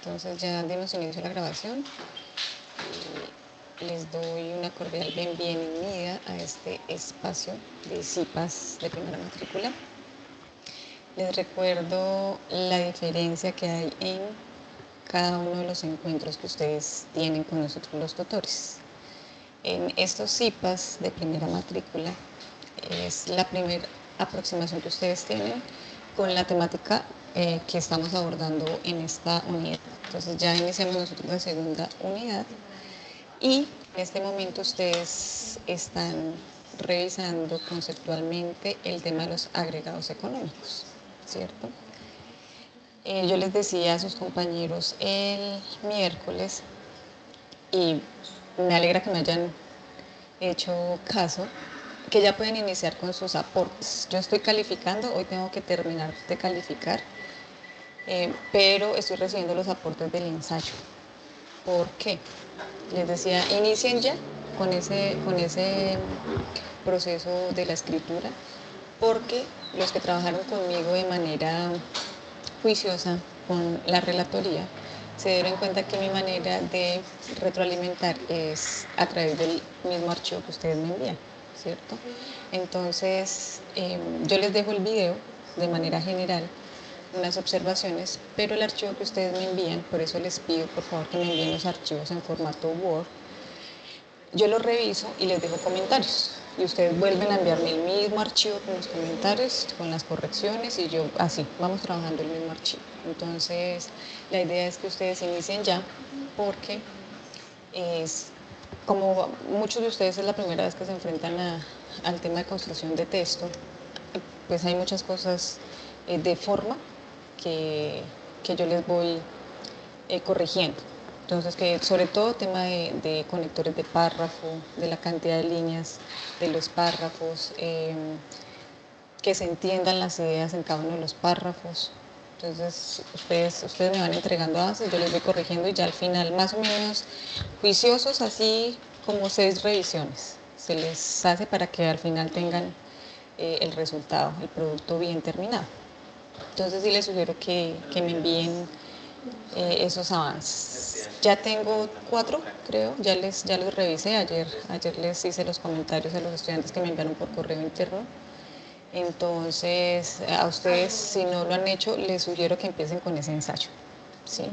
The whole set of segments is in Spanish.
Entonces ya dimos inicio a la grabación y les doy una cordial bienvenida a este espacio de CIPAS de primera matrícula. Les recuerdo la diferencia que hay en cada uno de los encuentros que ustedes tienen con nosotros los tutores. En estos CIPAS de primera matrícula es la primera aproximación que ustedes tienen con la temática que estamos abordando en esta unidad. Entonces ya iniciamos nosotros la segunda unidad y en este momento ustedes están revisando conceptualmente el tema de los agregados económicos, ¿cierto? Yo les decía a sus compañeros el miércoles y me alegra que me hayan hecho caso, que ya pueden iniciar con sus aportes. Yo estoy calificando, hoy tengo que terminar de calificar, pero estoy recibiendo los aportes del ensayo. ¿Por qué? Les decía, inicien ya con ese proceso de la escritura, porque los que trabajaron conmigo de manera juiciosa con la relatoría se dieron cuenta que mi manera de retroalimentar es a través del mismo archivo que ustedes me envían, ¿cierto? Entonces, yo les dejo el video de manera general, unas observaciones, pero el archivo que ustedes me envían, por eso les pido por favor que me envíen los archivos en formato Word. Yo los reviso y les dejo comentarios y ustedes vuelven a enviarme el mismo archivo con los comentarios, con las correcciones y yo así, vamos trabajando el mismo archivo. Entonces, la idea es que ustedes inicien ya porque es como muchos de ustedes es la primera vez que se enfrentan al tema de construcción de texto, pues hay muchas cosas de forma que yo les voy corrigiendo. Entonces, que sobre todo tema de conectores de párrafo, de la cantidad de líneas de los párrafos, que se entiendan las ideas en cada uno de los párrafos. Entonces, ustedes me van entregando avances, yo les voy corrigiendo y ya al final, más o menos juiciosos, así como 6 revisiones se les hace para que al final tengan el resultado, el producto bien terminado. Entonces, sí les sugiero que me envíen esos avances. Ya tengo 4, creo, ya los revisé, ayer les hice los comentarios a los estudiantes que me enviaron por correo interno. Entonces, a ustedes, si no lo han hecho, les sugiero que empiecen con ese ensayo, ¿sí?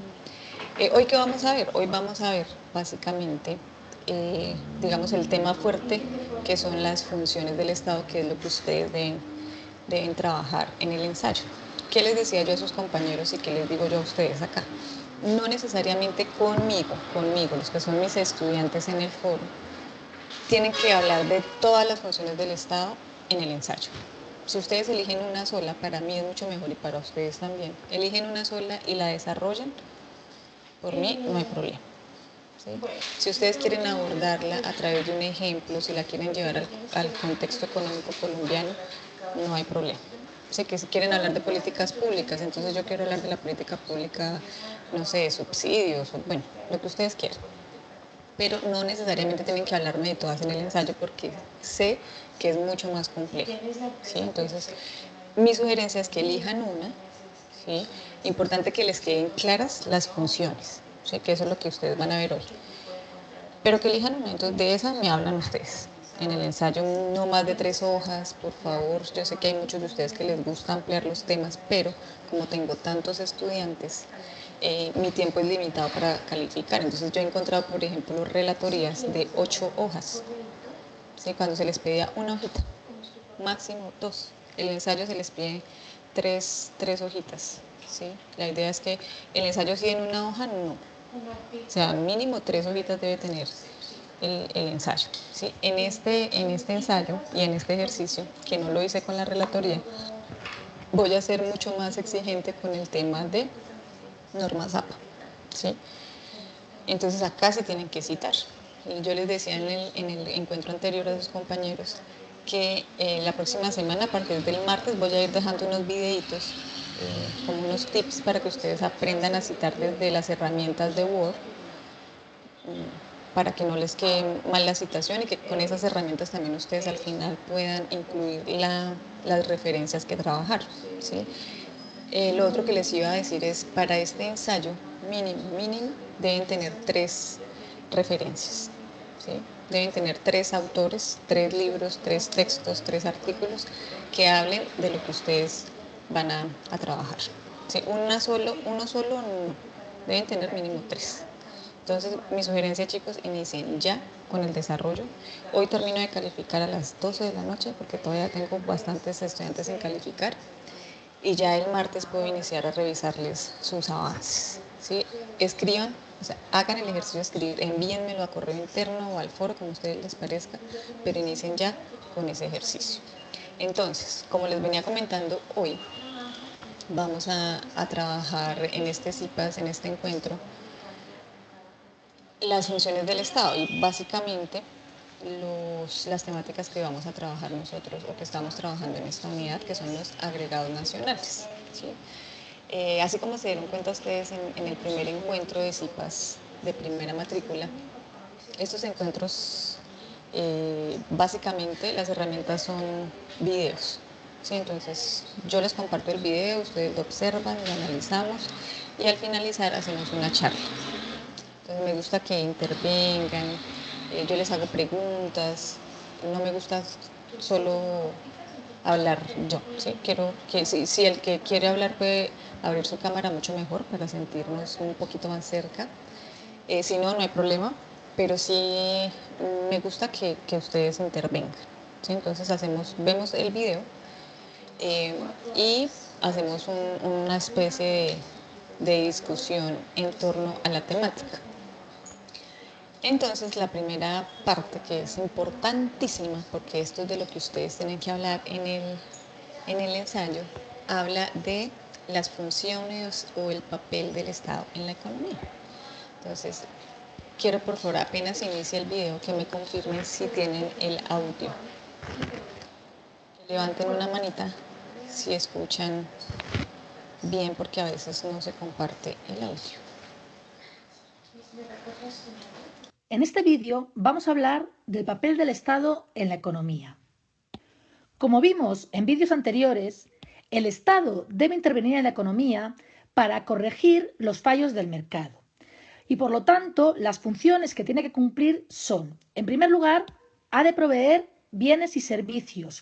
¿Hoy qué vamos a ver? Hoy vamos a ver básicamente, digamos, el tema fuerte, que son las funciones del Estado, que es lo que ustedes deben trabajar en el ensayo. ¿Qué les decía yo a sus compañeros y qué les digo yo a ustedes acá? No necesariamente conmigo, los que son mis estudiantes en el foro, tienen que hablar de todas las funciones del Estado en el ensayo. Si ustedes eligen una sola, para mí es mucho mejor y para ustedes también. Eligen una sola y la desarrollan, por mí no hay problema. ¿Sí? Si ustedes quieren abordarla a través de un ejemplo, si la quieren llevar al contexto económico colombiano, no hay problema. Sé que si quieren hablar de políticas públicas, entonces yo quiero hablar de la política pública, no sé, de subsidios, bueno, lo que ustedes quieran. Pero no necesariamente tienen que hablarme de todas en el ensayo porque sé que es mucho más complejo, ¿sí? Entonces, mi sugerencia es que elijan una, ¿sí? Importante que les queden claras las funciones, ¿sí? Que eso es lo que ustedes van a ver hoy. Pero que elijan una, entonces de esa me hablan ustedes. En el ensayo no más de 3 hojas, por favor. Yo sé que hay muchos de ustedes que les gusta ampliar los temas, pero como tengo tantos estudiantes, mi tiempo es limitado para calificar. Entonces yo he encontrado, por ejemplo, relatorías de 8 hojas, ¿sí? Cuando se les pedía una hojita, máximo 2. El ensayo se les pide 3 hojitas, ¿sí? La idea es que el ensayo sí en una hoja, no. O sea, mínimo 3 hojitas debe tener el ensayo, ¿sí? En este ensayo y en este ejercicio, que no lo hice con la relatoría, voy a ser mucho más exigente con el tema de normas APA, ¿sí? Entonces acá se tienen que citar. Yo les decía en el encuentro anterior a sus compañeros que la próxima semana, a partir del martes, voy a ir dejando unos videitos, como unos tips para que ustedes aprendan a citar desde las herramientas de Word, para que no les quede mal la citación y que con esas herramientas también ustedes al final puedan incluir las referencias que trabajar, ¿sí? Lo otro que les iba a decir es, para este ensayo, mínimo, deben tener 3 referencias, ¿sí? Deben tener 3 autores, 3 libros, 3 textos, 3 artículos que hablen de lo que ustedes van a trabajar, ¿sí? Uno solo no, deben tener mínimo 3. Entonces, mi sugerencia, chicos, inicien ya con el desarrollo. Hoy termino de calificar a las 12 de la noche porque todavía tengo bastantes estudiantes sin calificar y ya el martes puedo iniciar a revisarles sus avances, ¿sí? Escriban, o sea, hagan el ejercicio de escribir, envíenmelo a correo interno o al foro, como a ustedes les parezca, pero inicien ya con ese ejercicio. Entonces, como les venía comentando hoy, vamos a trabajar en este CIPAS, en este encuentro, las funciones del Estado y básicamente las temáticas que vamos a trabajar nosotros o que estamos trabajando en esta unidad, que son los agregados nacionales, ¿sí? Así como se dieron cuenta ustedes en el primer encuentro de CIPAS de primera matrícula, estos encuentros básicamente las herramientas son videos, ¿sí? Entonces yo les comparto el video, ustedes lo observan, lo analizamos y al finalizar hacemos una charla. Entonces me gusta que intervengan, yo les hago preguntas, no me gusta solo hablar yo, ¿sí? Quiero que si el que quiere hablar puede abrir su cámara mucho mejor para sentirnos un poquito más cerca. Si no, no hay problema, pero sí me gusta que ustedes intervengan, ¿sí? Entonces vemos el video eh, y hacemos una especie de discusión en torno a la temática. Entonces, la primera parte que es importantísima, porque esto es de lo que ustedes tienen que hablar en el ensayo, habla de las funciones o el papel del Estado en la economía. Entonces, quiero por favor, apenas inicie el video, que me confirmen si tienen el audio. Que levanten una manita si escuchan bien, porque a veces no se comparte el audio. En este vídeo vamos a hablar del papel del Estado en la economía. Como vimos en vídeos anteriores, el Estado debe intervenir en la economía para corregir los fallos del mercado. Y por lo tanto, las funciones que tiene que cumplir son, en primer lugar, ha de proveer bienes y servicios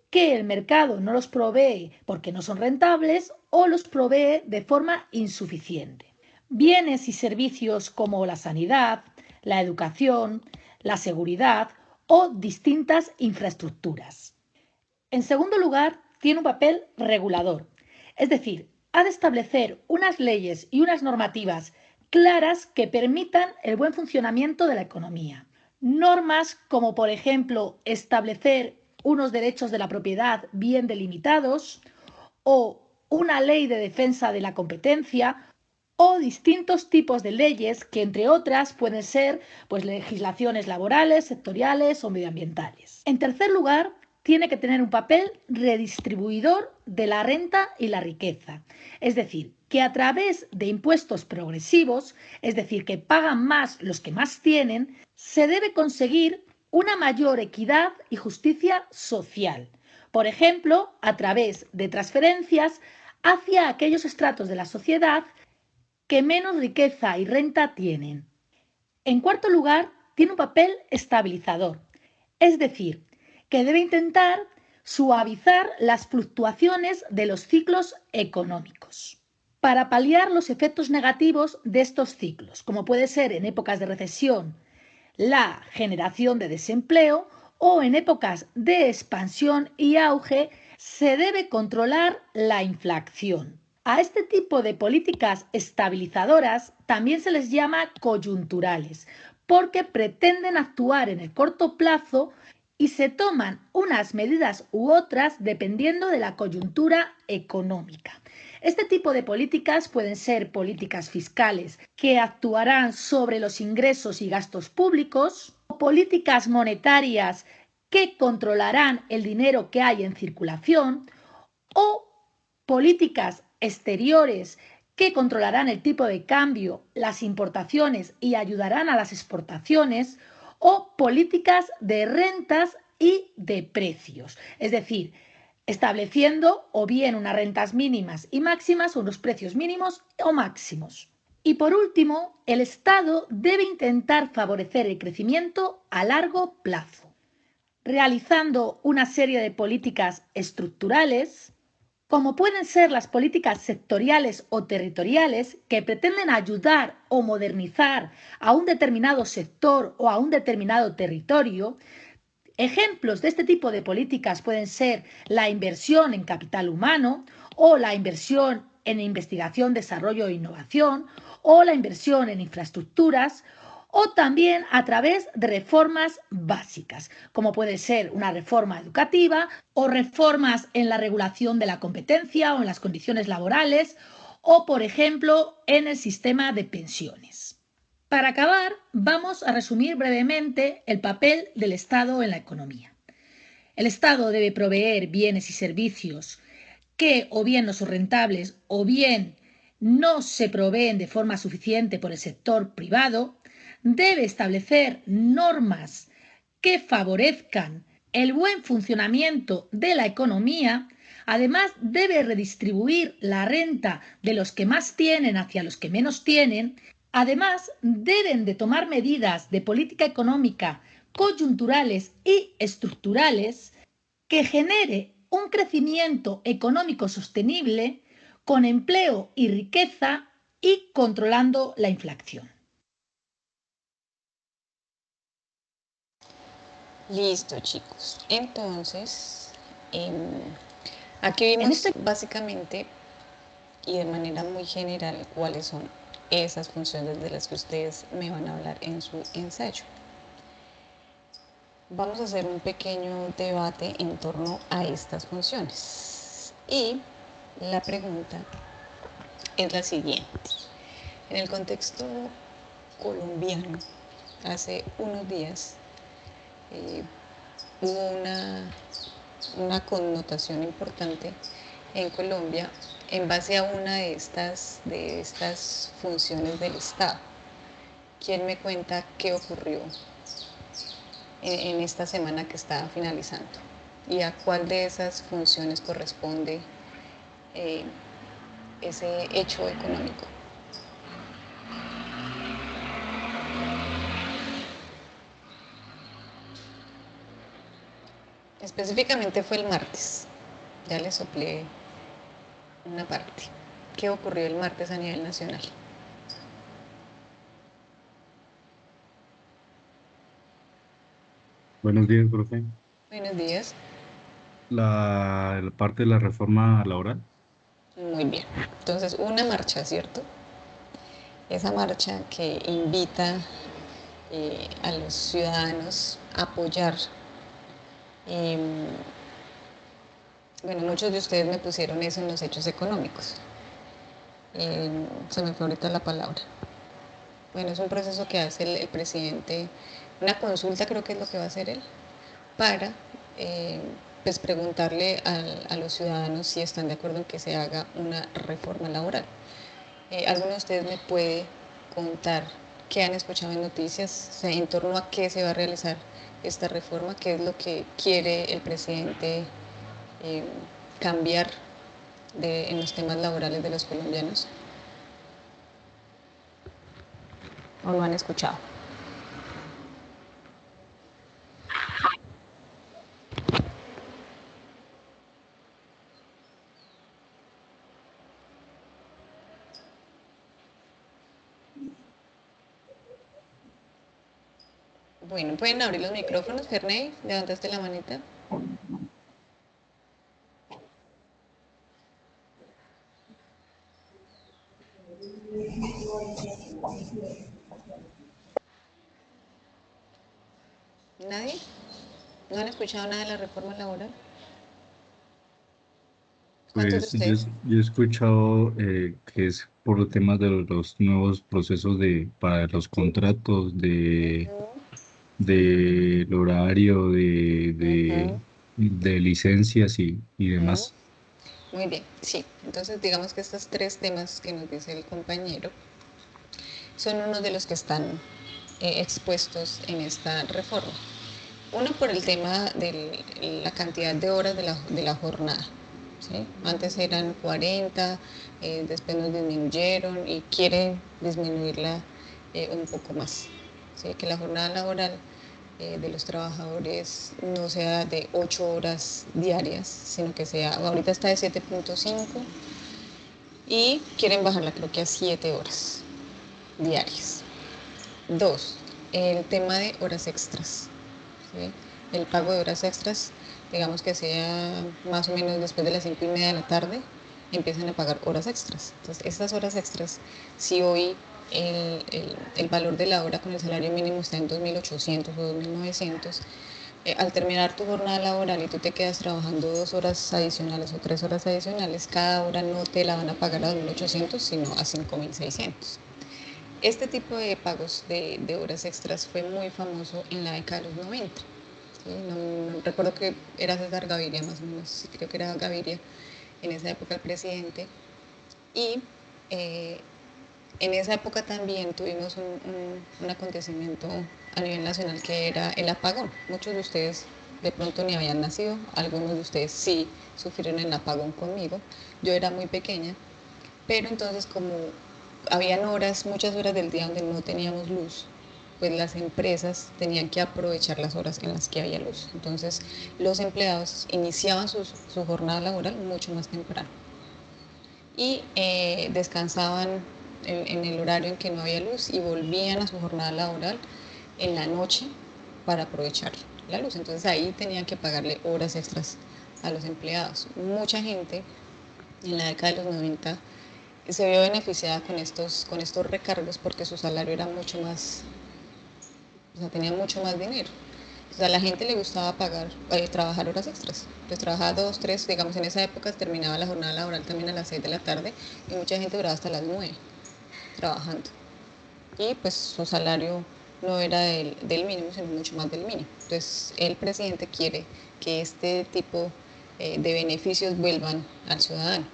que el mercado no los provee porque no son rentables o los provee de forma insuficiente. Bienes y servicios como la sanidad, la educación, la seguridad o distintas infraestructuras. En segundo lugar, tiene un papel regulador, es decir, ha de establecer unas leyes y unas normativas claras que permitan el buen funcionamiento de la economía. Normas como, por ejemplo, establecer unos derechos de la propiedad bien delimitados o una ley de defensa de la competencia o distintos tipos de leyes que, entre otras, pueden ser legislaciones laborales, sectoriales o medioambientales. En tercer lugar, tiene que tener un papel redistribuidor de la renta y la riqueza. Es decir, que a través de impuestos progresivos, es decir, que pagan más los que más tienen, se debe conseguir una mayor equidad y justicia social. Por ejemplo, a través de transferencias hacia aquellos estratos de la sociedad que menos riqueza y renta tienen. En cuarto lugar, tiene un papel estabilizador, es decir, que debe intentar suavizar las fluctuaciones de los ciclos económicos para paliar los efectos negativos de estos ciclos, como puede ser en épocas de recesión la generación de desempleo o en épocas de expansión y auge se debe controlar la inflación. A este tipo de políticas estabilizadoras también se les llama coyunturales, porque pretenden actuar en el corto plazo y se toman unas medidas u otras dependiendo de la coyuntura económica. Este tipo de políticas pueden ser políticas fiscales que actuarán sobre los ingresos y gastos públicos, o políticas monetarias que controlarán el dinero que hay en circulación, o políticas exteriores que controlarán el tipo de cambio, las importaciones y ayudarán a las exportaciones, o políticas de rentas y de precios, es decir, estableciendo o bien unas rentas mínimas y máximas o unos precios mínimos o máximos. Y por último, el Estado debe intentar favorecer el crecimiento a largo plazo, realizando una serie de políticas estructurales, como pueden ser las políticas sectoriales o territoriales que pretenden ayudar o modernizar a un determinado sector o a un determinado territorio. Ejemplos de este tipo de políticas pueden ser la inversión en capital humano o la inversión en investigación, desarrollo e innovación o la inversión en infraestructuras o también a través de reformas básicas, como puede ser una reforma educativa o reformas en la regulación de la competencia o en las condiciones laborales o, por ejemplo, en el sistema de pensiones. Para acabar, vamos a resumir brevemente el papel del Estado en la economía. El Estado debe proveer bienes y servicios que o bien no son rentables o bien no se proveen de forma suficiente por el sector privado. Debe establecer normas que favorezcan el buen funcionamiento de la economía. Además, debe redistribuir la renta de los que más tienen hacia los que menos tienen. Además, deben de tomar medidas de política económica coyunturales y estructurales que genere un crecimiento económico sostenible con empleo y riqueza y controlando la inflación. Listo, chicos. Entonces, aquí vimos básicamente y de manera muy general cuáles son esas funciones de las que ustedes me van a hablar en su ensayo. Vamos a hacer un pequeño debate en torno a estas funciones. Y la pregunta es la siguiente. En el contexto colombiano, hace unos días hubo una connotación importante en Colombia en base a una de estas funciones del Estado. ¿Quién me cuenta qué ocurrió en esta semana que está finalizando? ¿Y a cuál de esas funciones corresponde ese hecho económico? Específicamente fue el martes. Ya le soplé una parte. ¿Qué ocurrió el martes a nivel nacional? Buenos días, profe. Buenos días. La parte de la reforma laboral. Muy bien. Entonces, una marcha, ¿cierto? Esa marcha que invita a los ciudadanos a apoyar. Bueno, muchos de ustedes me pusieron eso en los hechos económicos. Se me fue ahorita la palabra. Bueno, es un proceso que hace el presidente, una consulta creo que es lo que va a hacer él, para pues preguntarle a los ciudadanos si están de acuerdo en que se haga una reforma laboral. ¿Alguno de ustedes me puede contar qué han escuchado en noticias, o sea, en torno a qué se va a realizar esta reforma, qué es lo que quiere el presidente cambiar en los temas laborales de los colombianos? ¿O lo han escuchado? Bueno, pueden abrir los micrófonos. Ferney, levantaste la manita. ¿Nadie? ¿No han escuchado nada de la reforma laboral? ¿Cuántos de Pues yo, ustedes? yo he escuchado que es por los temas de los nuevos procesos para los contratos del horario, de licencias y Ujú. demás. Muy bien, sí. Entonces, digamos que estos tres temas que nos dice el compañero son unos de los que están expuestos en esta reforma. Uno por el tema de la cantidad de horas de la jornada, ¿sí? Antes eran 40, después nos disminuyeron y quieren disminuirla un poco más, ¿sí? Que la jornada laboral de los trabajadores no sea de 8 horas diarias, sino que sea, ahorita está de 7.5 y quieren bajarla creo que a 7 horas diarias. Dos, el tema de horas extras, ¿sí? El pago de horas extras, digamos que sea más o menos después de las 5:30 de la tarde, empiezan a pagar horas extras. Entonces, estas horas extras, si hoy el valor de la hora con el salario mínimo está en 2.800 o 2.900, al terminar tu jornada laboral y tú te quedas trabajando 2 horas adicionales o 3 horas adicionales, cada hora no te la van a pagar a 2.800, sino a 5.600. Este tipo de pagos de horas extras fue muy famoso en la década de los 90. ¿Sí? No recuerdo que era César Gaviria, más o menos, sí, creo que era Gaviria en esa época el presidente. Y eh, en esa época también tuvimos un acontecimiento a nivel nacional que era el apagón. Muchos de ustedes de pronto ni habían nacido, algunos de ustedes sí sufrieron el apagón conmigo. Yo era muy pequeña, pero entonces como habían horas, muchas horas del día donde no teníamos luz, pues las empresas tenían que aprovechar las horas en las que había luz. Entonces los empleados iniciaban su jornada laboral mucho más temprano y descansaban en el horario en que no había luz y volvían a su jornada laboral en la noche para aprovechar la luz. Entonces ahí tenían que pagarle horas extras a los empleados. Mucha gente en la década de los 90 se vio beneficiada con estos recargos porque su salario era mucho más, o sea, tenía mucho más dinero. O sea, a la gente le gustaba pagar, trabajar horas extras. Pues trabajaba 2, 3, digamos en esa época terminaba la jornada laboral también a las 6 de la tarde y mucha gente duraba hasta las 9 trabajando. Y pues su salario no era del mínimo, sino mucho más del mínimo. Entonces el presidente quiere que este tipo de beneficios vuelvan al ciudadano.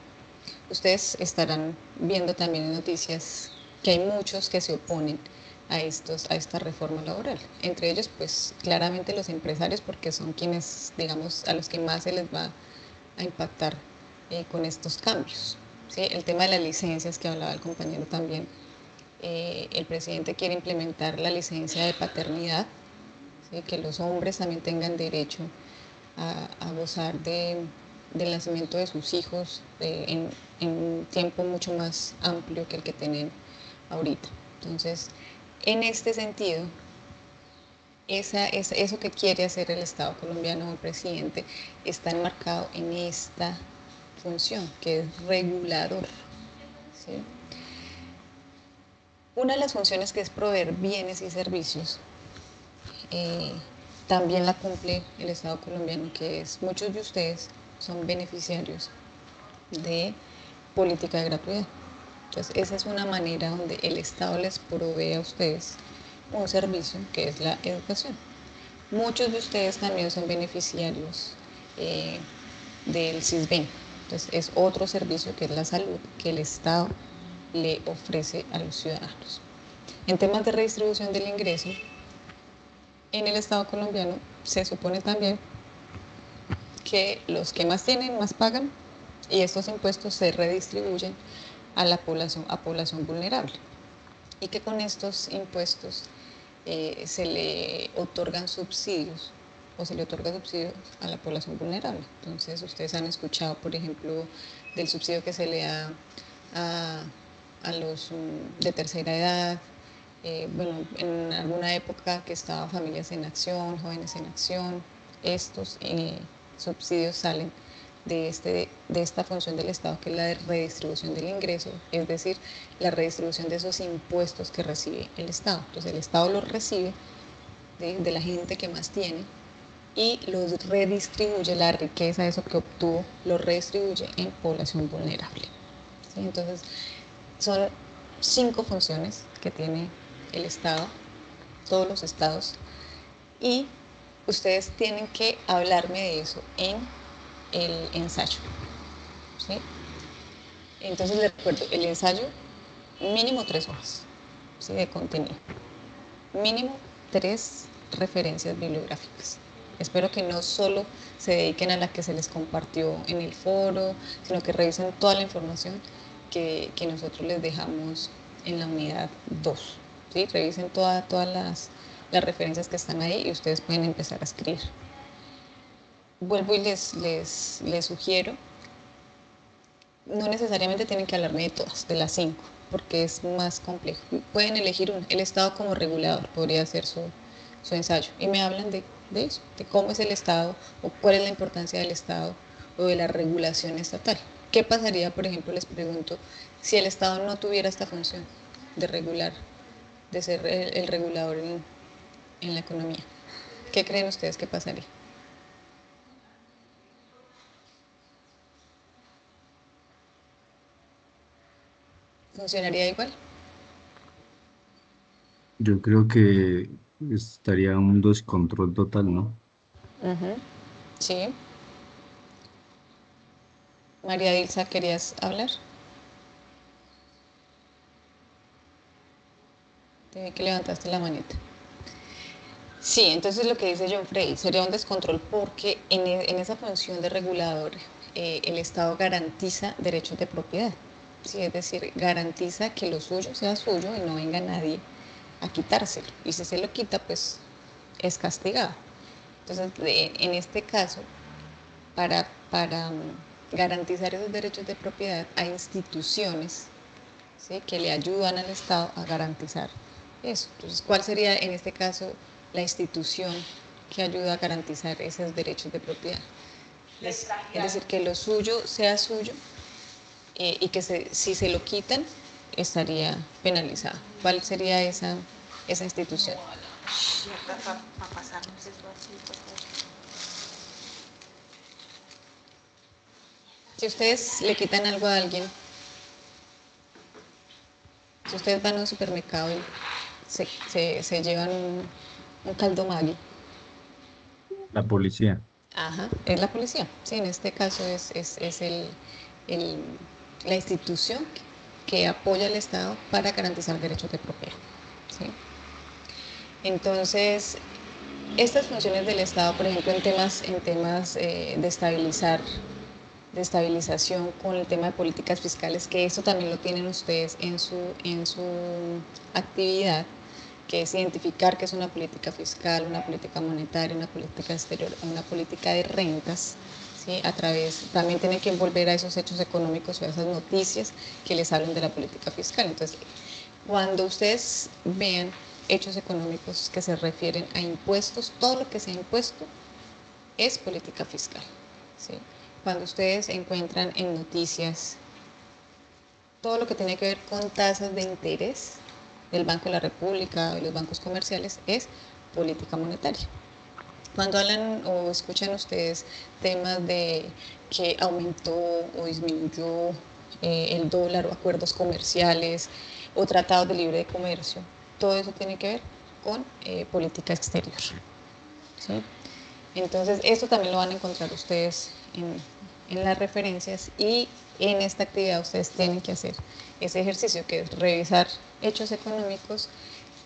Ustedes estarán viendo también en noticias que hay muchos que se oponen a esta reforma laboral. Entre ellos, pues claramente los empresarios, porque son quienes, digamos, a los que más se les va a impactar con estos cambios. ¿Sí? El tema de las licencias que hablaba el compañero también. El presidente quiere implementar la licencia de paternidad, ¿sí? Que los hombres también tengan derecho a gozar del nacimiento de sus hijos en un tiempo mucho más amplio que el que tienen ahorita. Entonces, en este sentido, eso que quiere hacer el Estado colombiano o el presidente está enmarcado en esta función, que es regulador. ¿Sí? Una de las funciones que es proveer bienes y servicios eh, también la cumple el Estado colombiano, que es muchos de ustedes son beneficiarios de política de gratuidad. Entonces, esa es una manera donde el Estado les provee a ustedes un servicio que es la educación. Muchos de ustedes también son beneficiarios del CISBEN. Entonces, es otro servicio que es la salud que el Estado le ofrece a los ciudadanos. En temas de redistribución del ingreso, en el Estado colombiano se supone también que los que más tienen más pagan y estos impuestos se redistribuyen a población vulnerable y que con estos impuestos se le otorgan subsidios o se le otorga subsidios a la población vulnerable. Entonces ustedes han escuchado, por ejemplo, del subsidio que se le da a, a los de tercera edad, bueno, en alguna época que estaban familias en acción, jóvenes en acción, estos subsidios salen de esta función del Estado, que es la de redistribución del ingreso, es decir, la redistribución de esos impuestos que recibe el Estado. Entonces el Estado los recibe de la gente que más tiene y los redistribuye, la riqueza, eso que obtuvo, lo redistribuye en población vulnerable. ¿Sí? Entonces son 5 funciones que tiene el Estado, todos los estados, y ustedes tienen que hablarme de eso en el ensayo. ¿Sí? Entonces les recuerdo, el ensayo mínimo 3 hojas, ¿sí? De contenido, mínimo 3 referencias bibliográficas. Espero que no solo se dediquen a la que se les compartió en el foro, sino que revisen toda la información que nosotros les dejamos en la unidad 2. ¿Sí? Revisen todas las referencias que están ahí y ustedes pueden empezar a escribir. Vuelvo y les sugiero, no necesariamente tienen que hablarme de todas, de las 5, porque es más complejo. Pueden elegir una. El Estado como regulador podría ser su ensayo. Y me hablan de eso, de cómo es el Estado, o cuál es la importancia del Estado, o de la regulación estatal. ¿Qué pasaría, por ejemplo, les pregunto, si el Estado no tuviera esta función de regular, de ser el regulador en la economía? ¿Qué creen ustedes que pasaría? ¿Funcionaría igual? Yo creo que estaría un descontrol total, ¿no? Sí. María Dilsa, ¿querías hablar? Te vi que levantaste la manita. Sí, entonces lo que dice John Frey sería un descontrol porque en esa función de regulador el Estado garantiza derechos de propiedad. Sí, es decir, garantiza que lo suyo sea suyo y no venga nadie a quitárselo. Y si se lo quita, pues es castigado. Entonces, en este caso, para garantizar esos derechos de propiedad hay instituciones, ¿sí?, que le ayudan al Estado a garantizar eso. Entonces, ¿cuál sería en este caso la institución que ayuda a garantizar esos derechos de propiedad? Es decir, que lo suyo sea suyo y que si se lo quitan estaría penalizado. ¿Cuál sería esa institución? Si ustedes le quitan algo a alguien, si ustedes van a un supermercado y se llevan un caldo Maggi, La policía. ajá, es la policía. Sí, en este caso es el- la institución que apoya al Estado para garantizar derechos de propiedad. ¿Sí? Entonces, estas funciones del Estado, por ejemplo, en temas de estabilización con el tema de políticas fiscales, que eso también lo tienen ustedes en su actividad, que es identificar qué es una política fiscal, una política monetaria, una política exterior, una política de rentas, ¿sí? También tienen que envolver a esos hechos económicos o a esas noticias que les hablan de la política fiscal. Entonces, cuando ustedes vean hechos económicos que se refieren a impuestos, todo lo que sea impuesto es política fiscal, ¿sí? Cuando ustedes encuentran en noticias todo lo que tiene que ver con tasas de interés del Banco de la República y los bancos comerciales es política monetaria. Cuando hablan o escuchan ustedes temas de que aumentó o disminuyó el dólar o acuerdos comerciales o tratados de libre comercio, todo eso tiene que ver con política exterior. ¿Sí? Entonces, esto también lo van a encontrar ustedes en las referencias y en esta actividad ustedes tienen que hacer ese ejercicio que es revisar hechos económicos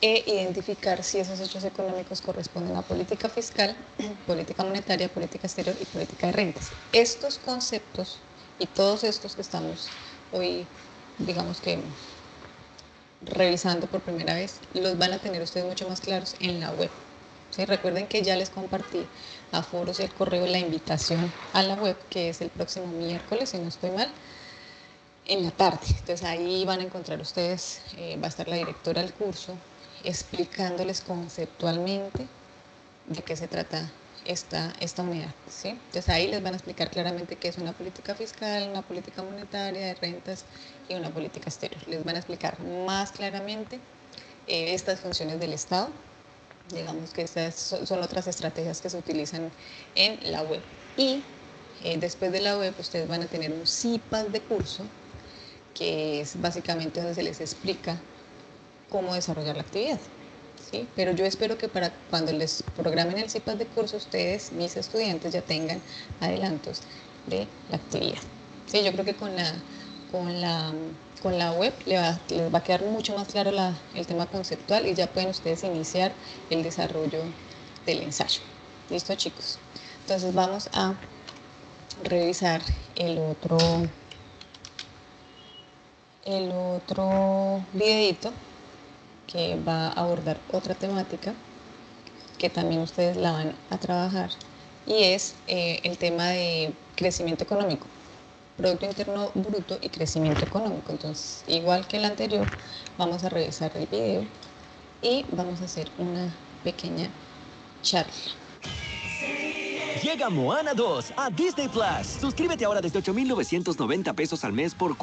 e identificar si esos hechos económicos corresponden a política fiscal, política monetaria, política exterior y política de rentas. Estos conceptos y todos estos que estamos hoy, digamos que revisando por primera vez, los van a tener ustedes mucho más claros en la web. ¿Sí? Recuerden que ya les compartí a foros y el correo la invitación a la web, que es el próximo miércoles, si no estoy mal, en la tarde. Entonces ahí van a encontrar ustedes, va a estar la directora del curso explicándoles conceptualmente de qué se trata esta unidad. ¿Sí? Entonces ahí les van a explicar claramente qué es una política fiscal, una política monetaria de rentas y una política exterior. Les van a explicar más claramente estas funciones del Estado. Digamos que estas son otras estrategias que se utilizan en la web. Y después de la web ustedes van a tener un CIPAS de curso, que es básicamente donde se les explica cómo desarrollar la actividad. ¿Sí? Pero yo espero que para cuando les programen el CIPAS de curso, ustedes, mis estudiantes, ya tengan adelantos de la actividad. ¿Sí? Yo creo que con la, con la web les va a quedar mucho más claro el tema conceptual y ya pueden ustedes iniciar el desarrollo del ensayo. Listo, chicos. Entonces vamos a revisar el otro videito que va a abordar otra temática que también ustedes la van a trabajar, y es el tema de crecimiento económico, Producto Interno Bruto y crecimiento económico. Entonces, igual que el anterior, vamos a revisar el video y vamos a hacer una pequeña charla. Llega Moana 2 a Disney Plus. Suscríbete ahora desde 8,990 pesos al mes por... En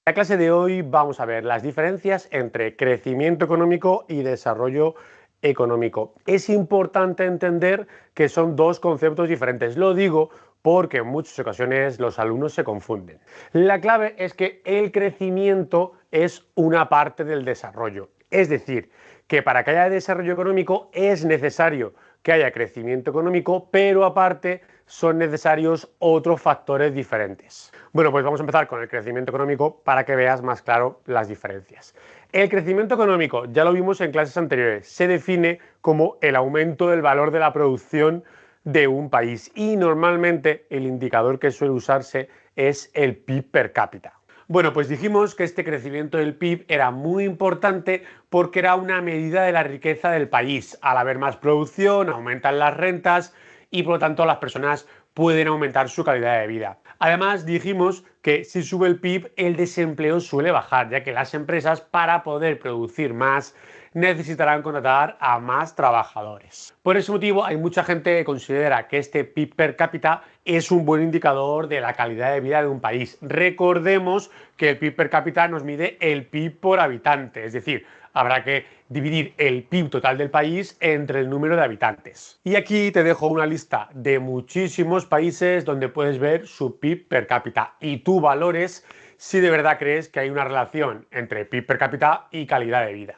la clase de hoy vamos a ver las diferencias entre crecimiento económico y desarrollo económico. Es importante entender que son dos conceptos diferentes. Lo digo porque en muchas ocasiones los alumnos se confunden. La clave es que el crecimiento es una parte del desarrollo. Es decir, que para que haya desarrollo económico es necesario que haya crecimiento económico, pero aparte son necesarios otros factores diferentes. Bueno, pues vamos a empezar con el crecimiento económico para que veas más claro las diferencias. El crecimiento económico, ya lo vimos en clases anteriores, se define como el aumento del valor de la producción de un país y normalmente el indicador que suele usarse es el PIB per cápita. Bueno, pues dijimos que este crecimiento del PIB era muy importante porque era una medida de la riqueza del país. Al haber más producción, aumentan las rentas y por lo tanto las personas pueden aumentar su calidad de vida. Además, dijimos que si sube el PIB, el desempleo suele bajar, ya que las empresas, para poder producir más, necesitarán contratar a más trabajadores. Por ese motivo, hay mucha gente que considera que este PIB per cápita es un buen indicador de la calidad de vida de un país. Recordemos que el PIB per cápita nos mide el PIB por habitante, es decir, habrá que dividir el PIB total del país entre el número de habitantes. Y aquí te dejo una lista de muchísimos países donde puedes ver su PIB per cápita y tú valores si de verdad crees que hay una relación entre PIB per cápita y calidad de vida.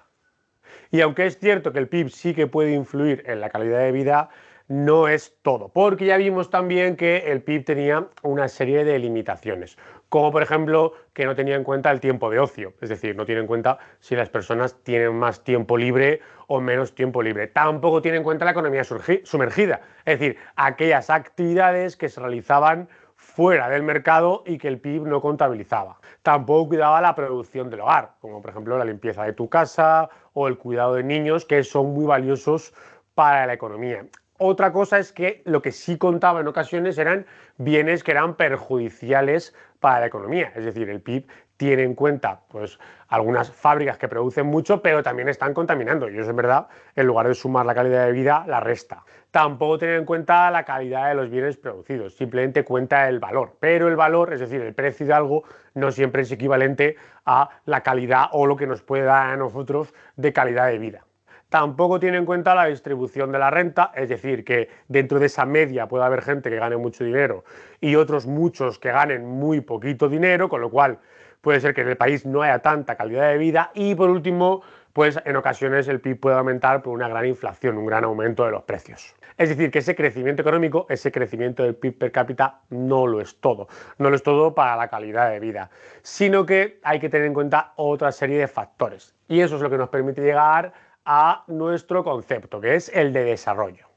Y aunque es cierto que el PIB sí que puede influir en la calidad de vida, no es todo, porque ya vimos también que el PIB tenía una serie de limitaciones, como por ejemplo que no tenía en cuenta el tiempo de ocio, es decir, no tiene en cuenta si las personas tienen más tiempo libre o menos tiempo libre. Tampoco tiene en cuenta la economía sumergida, es decir, aquellas actividades que se realizaban fuera del mercado y que el PIB no contabilizaba. Tampoco cuidaba la producción del hogar, como por ejemplo la limpieza de tu casa o el cuidado de niños, que son muy valiosos para la economía. Otra cosa es que lo que sí contaba en ocasiones eran bienes que eran perjudiciales para la economía, es decir, el PIB tiene en cuenta pues algunas fábricas que producen mucho pero también están contaminando y eso es verdad, en lugar de sumar la calidad de vida la resta. Tampoco tiene en cuenta la calidad de los bienes producidos, simplemente cuenta el valor, pero el valor, es decir, el precio de algo no siempre es equivalente a la calidad o lo que nos puede dar a nosotros de calidad de vida. Tampoco tiene en cuenta la distribución de la renta, es decir, que dentro de esa media puede haber gente que gane mucho dinero y otros muchos que ganen muy poquito dinero, con lo cual puede ser que en el país no haya tanta calidad de vida y por último, pues en ocasiones el PIB puede aumentar por una gran inflación, un gran aumento de los precios. Es decir, que ese crecimiento económico, ese crecimiento del PIB per cápita no lo es todo. No lo es todo para la calidad de vida, sino que hay que tener en cuenta otra serie de factores. Y eso es lo que nos permite llegar a nuestro concepto, que es el de desarrollo.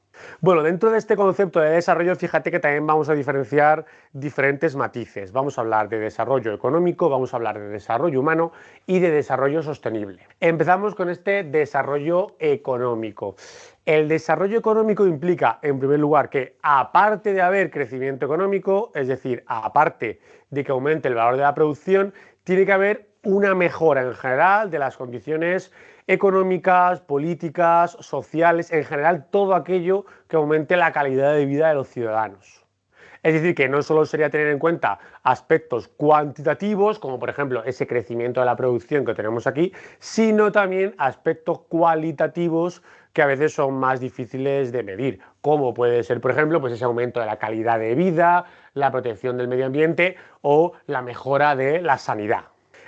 Bueno, dentro de este concepto de desarrollo, fíjate que también vamos a diferenciar diferentes matices. Vamos a hablar de desarrollo económico, vamos a hablar de desarrollo humano y de desarrollo sostenible. Empezamos con este desarrollo económico. El desarrollo económico implica, en primer lugar, que aparte de haber crecimiento económico, es decir, aparte de que aumente el valor de la producción, tiene que haber una mejora en general de las condiciones económicas, políticas, sociales, en general todo aquello que aumente la calidad de vida de los ciudadanos. Es decir, que no solo sería tener en cuenta aspectos cuantitativos, como por ejemplo ese crecimiento de la producción que tenemos aquí, sino también aspectos cualitativos que a veces son más difíciles de medir, como puede ser, por ejemplo, pues ese aumento de la calidad de vida, la protección del medio ambiente o la mejora de la sanidad.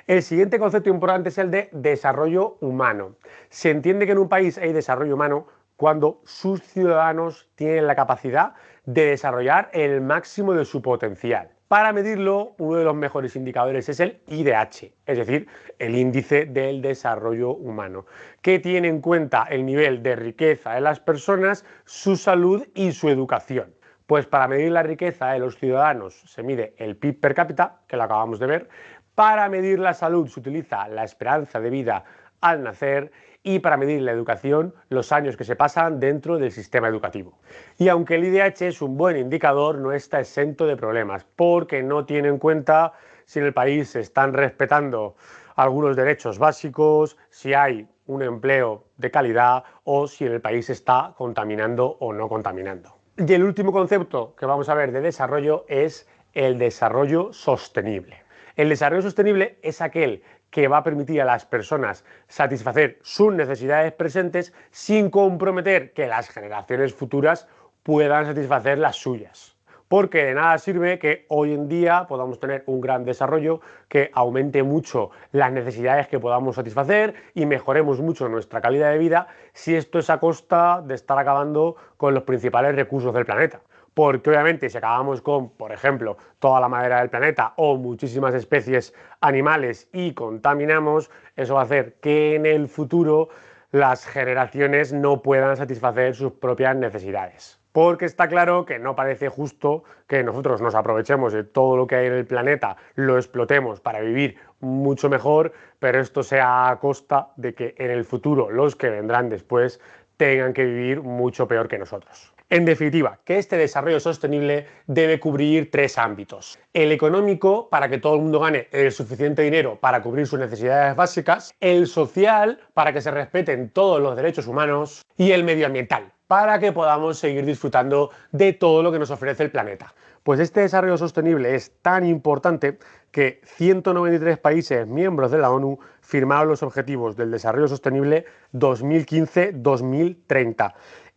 El siguiente concepto importante es el de desarrollo humano. Se entiende que en un país hay desarrollo humano cuando sus ciudadanos tienen la capacidad de desarrollar el máximo de su potencial. Para medirlo, uno de los mejores indicadores es el IDH, es decir, el índice del desarrollo humano, que tiene en cuenta el nivel de riqueza de las personas, su salud y su educación. Pues para medir la riqueza de los ciudadanos se mide el PIB per cápita, que lo acabamos de ver. Para medir la salud se utiliza la esperanza de vida al nacer, y para medir la educación, los años que se pasan dentro del sistema educativo. Y aunque el IDH es un buen indicador, no está exento de problemas, porque no tiene en cuenta si en el país se están respetando algunos derechos básicos, si hay un empleo de calidad o si en el país se está contaminando o no contaminando. Y el último concepto que vamos a ver de desarrollo es el desarrollo sostenible. El desarrollo sostenible es aquel que va a permitir a las personas satisfacer sus necesidades presentes sin comprometer que las generaciones futuras puedan satisfacer las suyas. Porque de nada sirve que hoy en día podamos tener un gran desarrollo que aumente mucho las necesidades que podamos satisfacer y mejoremos mucho nuestra calidad de vida si esto es a costa de estar acabando con los principales recursos del planeta. Porque obviamente si acabamos con, por ejemplo, toda la madera del planeta o muchísimas especies animales y contaminamos, eso va a hacer que en el futuro las generaciones no puedan satisfacer sus propias necesidades. Porque está claro que no parece justo que nosotros nos aprovechemos de todo lo que hay en el planeta, lo explotemos para vivir mucho mejor, pero esto sea a costa de que en el futuro los que vendrán después tengan que vivir mucho peor que nosotros. En definitiva, que este desarrollo sostenible debe cubrir tres ámbitos. El económico, para que todo el mundo gane el suficiente dinero para cubrir sus necesidades básicas. El social, para que se respeten todos los derechos humanos. Y el medioambiental, para que podamos seguir disfrutando de todo lo que nos ofrece el planeta. Pues este desarrollo sostenible es tan importante que 193 países miembros de la ONU firmaron los Objetivos del Desarrollo Sostenible 2015-2030.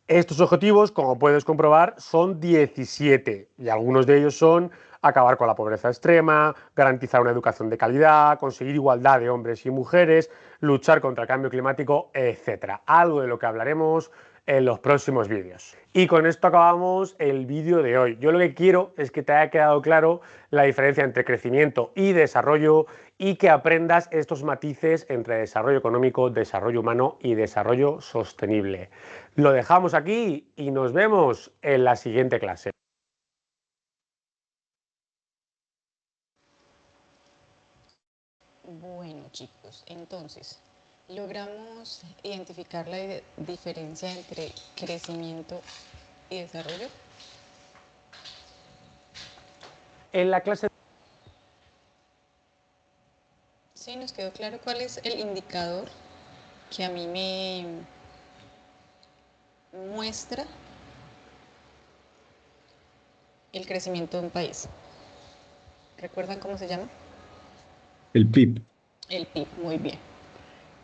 Estos objetivos, como puedes comprobar, son 17 y algunos de ellos son acabar con la pobreza extrema, garantizar una educación de calidad, conseguir igualdad de hombres y mujeres, luchar contra el cambio climático, etc. Algo de lo que hablaremos en los próximos vídeos. Y con esto acabamos el vídeo de hoy. Yo lo que quiero es que te haya quedado claro la diferencia entre crecimiento y desarrollo y que aprendas estos matices entre desarrollo económico, desarrollo humano y desarrollo sostenible. Lo dejamos aquí y nos vemos en la siguiente clase. Bueno, chicos, entonces, ¿logramos identificar la diferencia entre crecimiento y desarrollo? En la clase Sí, nos quedó claro cuál es el indicador que a mí me muestra el crecimiento de un país. ¿Recuerdan cómo se llama? El PIB. El PIB, muy bien.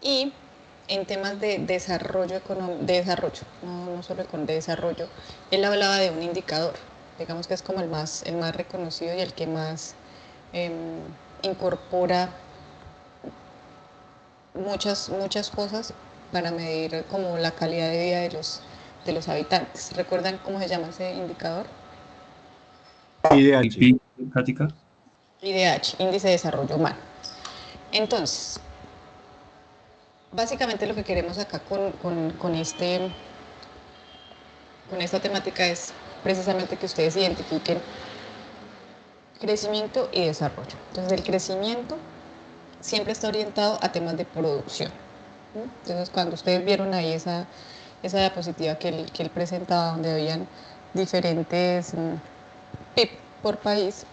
Y en temas de desarrollo no solo de desarrollo, él hablaba de un indicador, digamos que es como el más reconocido y el que más incorpora muchas cosas para medir como la calidad de vida de los habitantes. ¿Recuerdan cómo se llama ese indicador? IDH. PIB per cápita. IDH, Índice de Desarrollo Humano. Entonces, básicamente lo que queremos acá con esta temática es precisamente que ustedes identifiquen crecimiento y desarrollo. Entonces, el crecimiento siempre está orientado a temas de producción. Entonces, cuando ustedes vieron ahí esa diapositiva que él presentaba, donde habían diferentes PIB por país,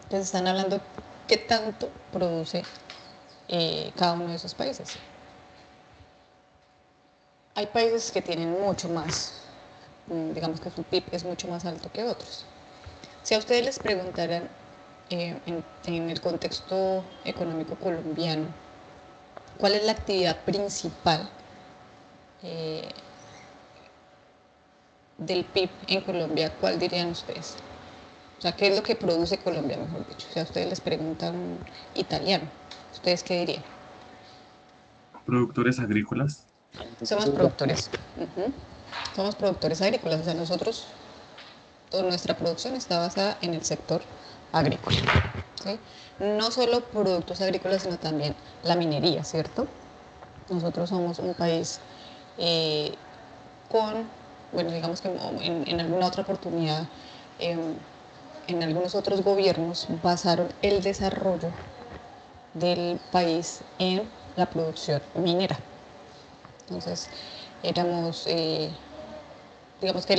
entonces están hablando qué tanto produce cada uno de esos países. Hay países que tienen mucho más, digamos que su PIB es mucho más alto que otros. Si a ustedes les preguntaran en el contexto económico colombiano, ¿cuál es la actividad principal del PIB en Colombia? ¿Cuál dirían ustedes? O sea, ¿qué es lo que produce Colombia, mejor dicho? Si a ustedes les preguntan italiano, ¿ustedes qué dirían? Productores agrícolas. Somos productores. Ujú. Somos productores agrícolas, o sea, nosotros, toda nuestra producción está basada en el sector agrícola. ¿Sí? No solo productos agrícolas, sino también la minería, ¿cierto? Nosotros somos un país eh, con, bueno, digamos que en alguna otra oportunidad, em, en algunos otros gobiernos basaron el desarrollo del país en la producción minera. Entonces, éramos, digamos que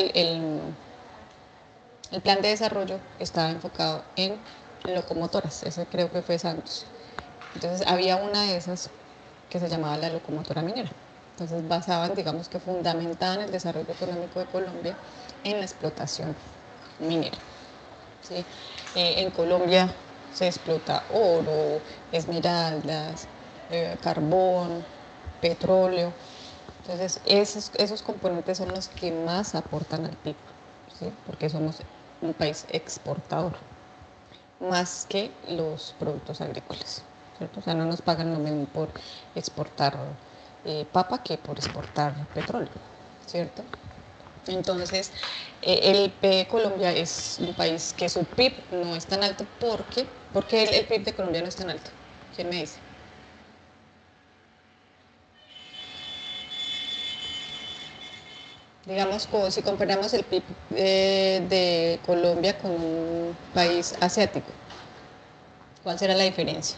el plan de desarrollo estaba enfocado en locomotoras, ese creo que fue Santos. Entonces, había una de esas que se llamaba la locomotora minera. Entonces, basaban, digamos que fundamentaban el desarrollo económico de Colombia en la explotación minera. ¿Sí? En Colombia se explota oro, esmeraldas, carbón, petróleo. Entonces, esos componentes son los que más aportan al PIB, ¿sí? Porque somos un país exportador, más que los productos agrícolas, ¿cierto? O sea, no nos pagan lo mismo por exportar papa que por exportar petróleo, ¿cierto? Entonces, el Colombia es un país que su PIB no es tan alto. ¿Por qué el PIB de Colombia no es tan alto? ¿Quién me dice? Digamos, si comparamos el PIB de Colombia con un país asiático, ¿cuál será la diferencia?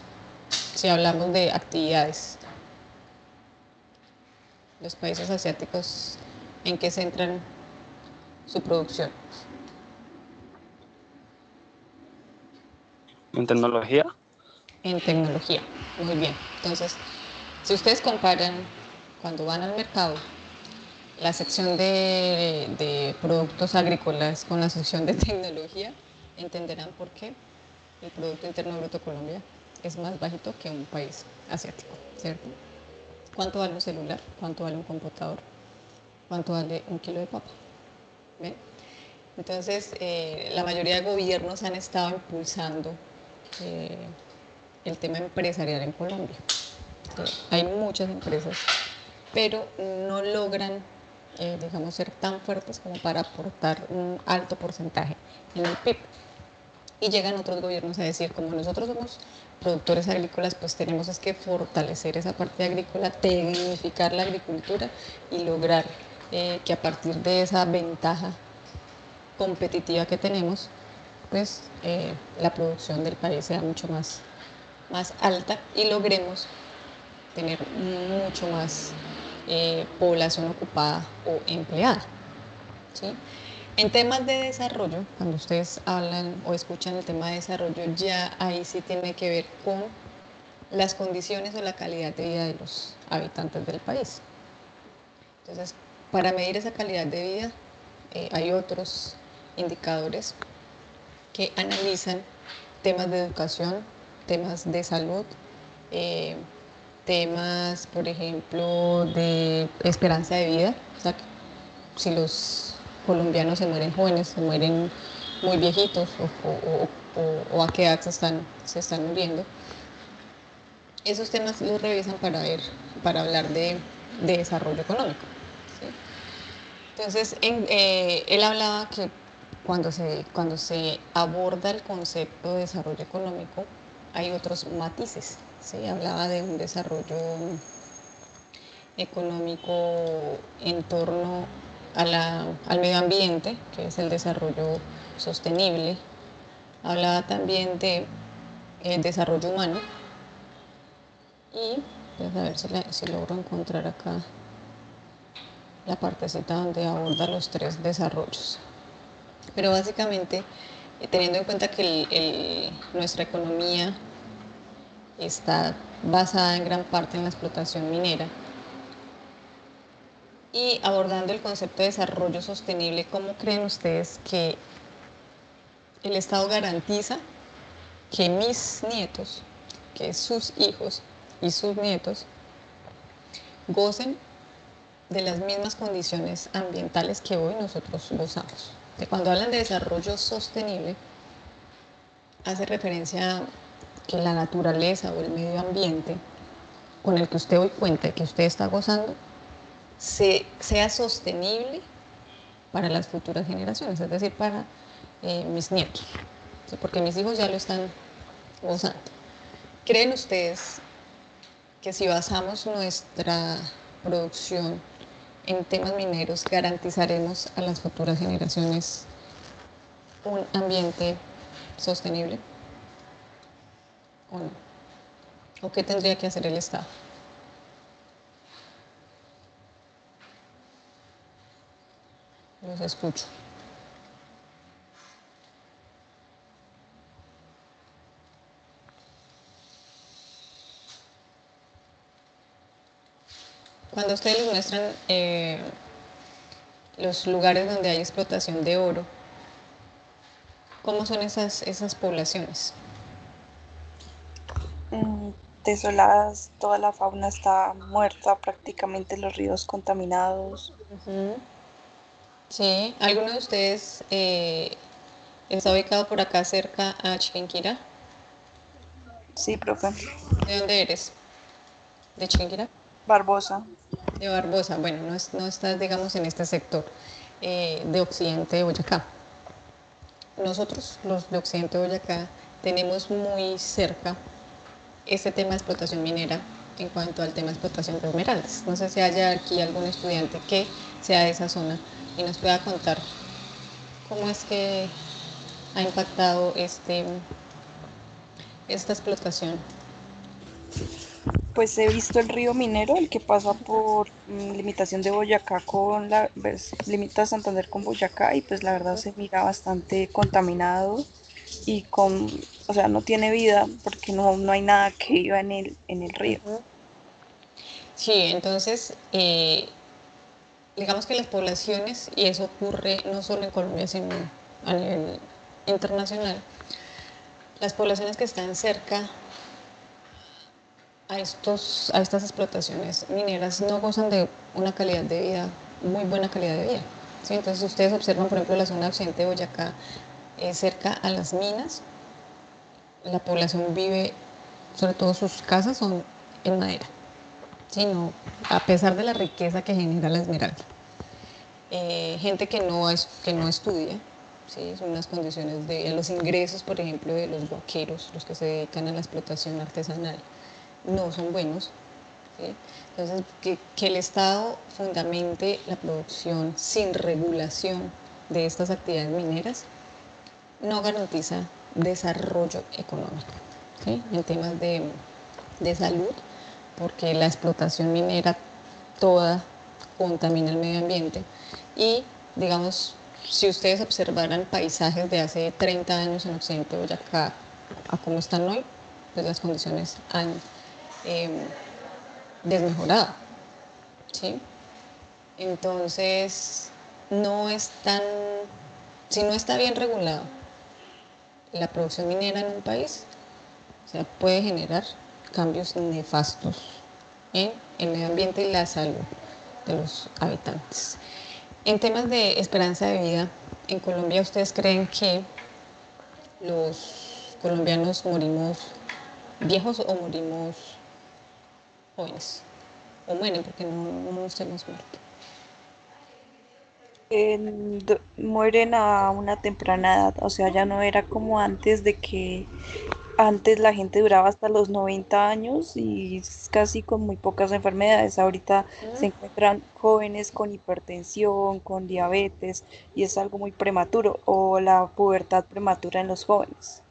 Si hablamos de actividades, los países asiáticos, ¿en qué centran su producción? En tecnología, En tecnología. Muy bien. Entonces, si ustedes comparan cuando van al mercado la sección de productos agrícolas con la sección de tecnología, entenderán por qué el Producto Interno Bruto de Colombia es más bajito que un país asiático, ¿cierto? ¿Cuánto vale un celular? ¿Cuánto vale un computador? ¿Cuánto vale un kilo de papa? ¿Ven? Entonces, la mayoría de gobiernos han estado impulsando eh, el tema empresarial en Colombia. Hay muchas empresas, pero no logran, digamos, ser tan fuertes como para aportar un alto porcentaje en el PIB. Y llegan otros gobiernos a decir, como nosotros somos productores agrícolas, pues tenemos es que fortalecer esa parte agrícola, tecnificar la agricultura y lograr que a partir de esa ventaja competitiva que tenemos, pues la producción del país sea mucho más alta y logremos tener mucho más población ocupada o empleada. ¿Sí? En temas de desarrollo, cuando ustedes hablan o escuchan el tema de desarrollo, ya ahí sí tiene que ver con las condiciones o la calidad de vida de los habitantes del país. Entonces, para medir esa calidad de vida, hay otros indicadores que analizan temas de educación, temas de salud, eh, temas, por ejemplo, de esperanza de vida. O sea, si los colombianos se mueren jóvenes, se mueren muy viejitos o a qué edad se están muriendo. Esos temas los revisan para hablar de desarrollo económico. ¿Sí? Entonces, él hablaba que cuando se aborda el concepto de desarrollo económico, hay otros matices. ¿Sí? Hablaba de un desarrollo económico en torno al medio ambiente, que es el desarrollo sostenible. Hablaba también de desarrollo humano y pues a ver si logro encontrar acá la partecita donde aborda los tres desarrollos. Pero básicamente, teniendo en cuenta que nuestra economía está basada en gran parte en la explotación minera y abordando el concepto de desarrollo sostenible, ¿cómo creen ustedes que el Estado garantiza que mis nietos, que sus hijos y sus nietos gocen de las mismas condiciones ambientales que hoy nosotros gozamos? Cuando hablan de desarrollo sostenible, hace referencia a que la naturaleza o el medio ambiente con el que usted hoy cuenta y que usted está gozando sea sostenible para las futuras generaciones, es decir, para mis nietos, ¿sí? Porque mis hijos ya lo están gozando. ¿Creen ustedes que si basamos nuestra producción en temas mineros garantizaremos a las futuras generaciones un ambiente sostenible o no? ¿O qué tendría que hacer el Estado? Los escucho. Cuando ustedes les muestran los lugares donde hay explotación de oro, ¿cómo son esas poblaciones? Mm, Desoladas, toda la fauna está muerta, prácticamente los ríos contaminados. Sí, ¿alguno de ustedes está ubicado por acá cerca a Chiquinquirá? Sí, profe. ¿De dónde eres? ¿De Chiquinquirá? Barbosa. De Barbosa. Bueno, no estás, digamos, en este sector de Occidente de Boyacá. Nosotros, los de Occidente de Boyacá, tenemos muy cerca este tema de explotación minera en cuanto al tema de explotación de esmeraldas. No sé si haya aquí algún estudiante que sea de esa zona y nos pueda contar cómo es que ha impactado esta explotación. Pues he visto el río Minero, el que pasa por limitación de Boyacá con limita Santander con Boyacá y pues la verdad se mira bastante contaminado y o sea, no tiene vida porque no hay nada que viva en el río. Sí, entonces, digamos que las poblaciones, y eso ocurre no solo en Colombia, sino a nivel internacional, las poblaciones que están cerca a estas explotaciones mineras no gozan de una calidad de vida, muy buena calidad de vida. ¿Sí? Entonces, ustedes observan, por ejemplo, la zona occidente de Boyacá, cerca a las minas, la población vive, sobre todo sus casas son en madera, sino a pesar de la riqueza que genera la esmeralda. Gente que no estudia, ¿sí? Son unas condiciones de los ingresos, por ejemplo, de los guaqueros, los que se dedican a la explotación artesanal, no son buenos. ¿Sí? Entonces, que el Estado fundamente la producción sin regulación de estas actividades mineras no garantiza desarrollo económico, ¿sí? En temas de salud, porque la explotación minera toda contamina el medio ambiente y, digamos, si ustedes observaran paisajes de hace 30 años en Occidente de Boyacá a cómo están hoy, pues las condiciones han desmejorado, ¿sí? Entonces, no es tan, si no está bien regulado la producción minera en un país, o sea, puede generar cambios nefastos en el medio ambiente y la salud de los habitantes. En temas de esperanza de vida, en Colombia, ¿ustedes creen que los colombianos morimos viejos o morimos jóvenes? O mueren porque no nos hemos muerto. Mueren a una temprana edad, o sea, ya no era como antes de que antes la gente duraba hasta los 90 años y casi con muy pocas enfermedades. Ahorita se encuentran jóvenes con hipertensión, con diabetes y es algo muy prematuro o la pubertad prematura en los jóvenes.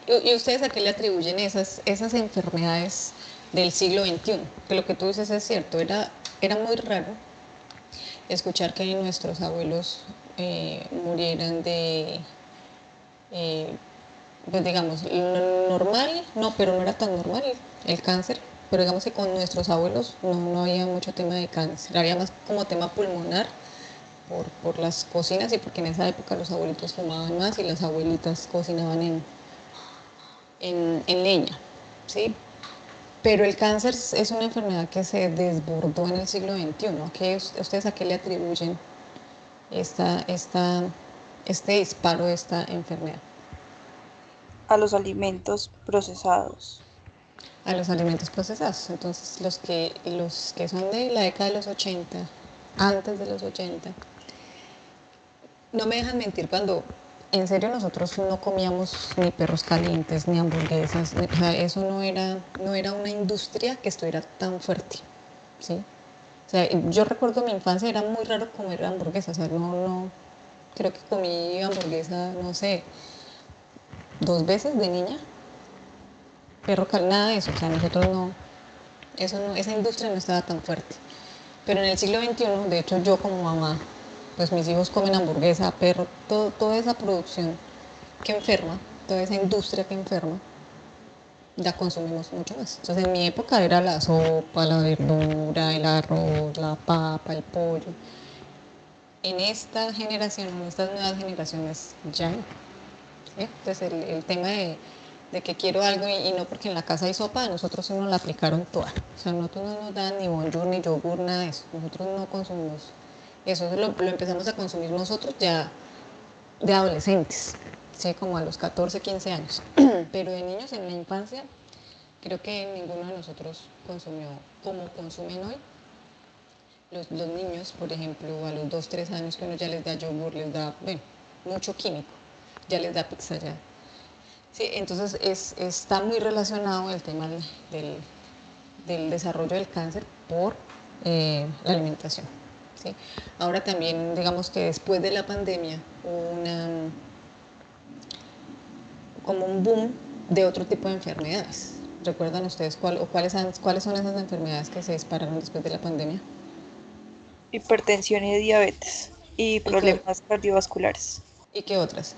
¿Y ustedes a qué le atribuyen esas enfermedades del siglo XXI? Que lo que tú dices es cierto, era muy raro escuchar que nuestros abuelos murieran de, eh, pues digamos, lo normal, no, pero no era tan normal el cáncer, pero digamos que con nuestros abuelos no había mucho tema de cáncer, había más como tema pulmonar por las cocinas y porque en esa época los abuelitos fumaban más y las abuelitas cocinaban en leña, ¿sí? Pero el cáncer es una enfermedad que se desbordó en el siglo XXI. ¿Ustedes a qué le atribuyen este disparo de esta enfermedad? A los alimentos procesados. a los alimentos procesados. Entonces, los que son de la década de los 80, antes de los 80, no me dejan mentir cuando en serio nosotros no comíamos ni perros calientes, ni hamburguesas, o sea, eso no era una industria que estuviera tan fuerte, ¿sí? O sea, yo recuerdo mi infancia, era muy raro comer hamburguesas, o sea, creo que comí hamburguesa, no sé, 2 veces de niña, nada de eso, o sea, nosotros esa industria no estaba tan fuerte. Pero en el siglo XXI, de hecho yo como mamá, pues mis hijos comen hamburguesa, perro, toda esa producción que enferma, toda esa industria que enferma, la consumimos mucho más. Entonces en mi época era la sopa, la verdura, el arroz, la papa, el pollo. En esta generación, en estas nuevas generaciones, ya no. ¿Sí? Entonces el tema de que quiero algo y no porque en la casa hay sopa, a nosotros sí nos la aplicaron toda. O sea, nosotros no nos dan ni bonjour, ni yogur, nada de eso. Nosotros no consumimos eso. Lo empezamos a consumir nosotros ya de adolescentes, ¿sí? Como a los 14, 15 años. Pero de niños en la infancia, creo que ninguno de nosotros consumió como consumen hoy. Los niños, por ejemplo, a los 2, 3 años que uno ya les da yogur, les da, bueno, mucho químico, ya les da pizza ya. Sí, entonces está muy relacionado el tema del desarrollo del cáncer por la alimentación. ¿Sí? Ahora también, digamos que después de la pandemia, hubo como un boom de otro tipo de enfermedades. ¿Recuerdan ustedes cuáles son esas enfermedades que se dispararon después de la pandemia? Hipertensión y diabetes y ¿Y qué, problemas cardiovasculares. y qué otras?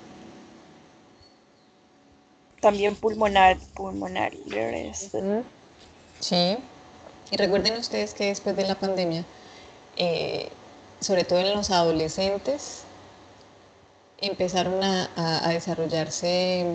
También pulmonar. Sí. Y recuerden ustedes que después de la pandemia, eh, sobre todo en los adolescentes, empezaron a desarrollarse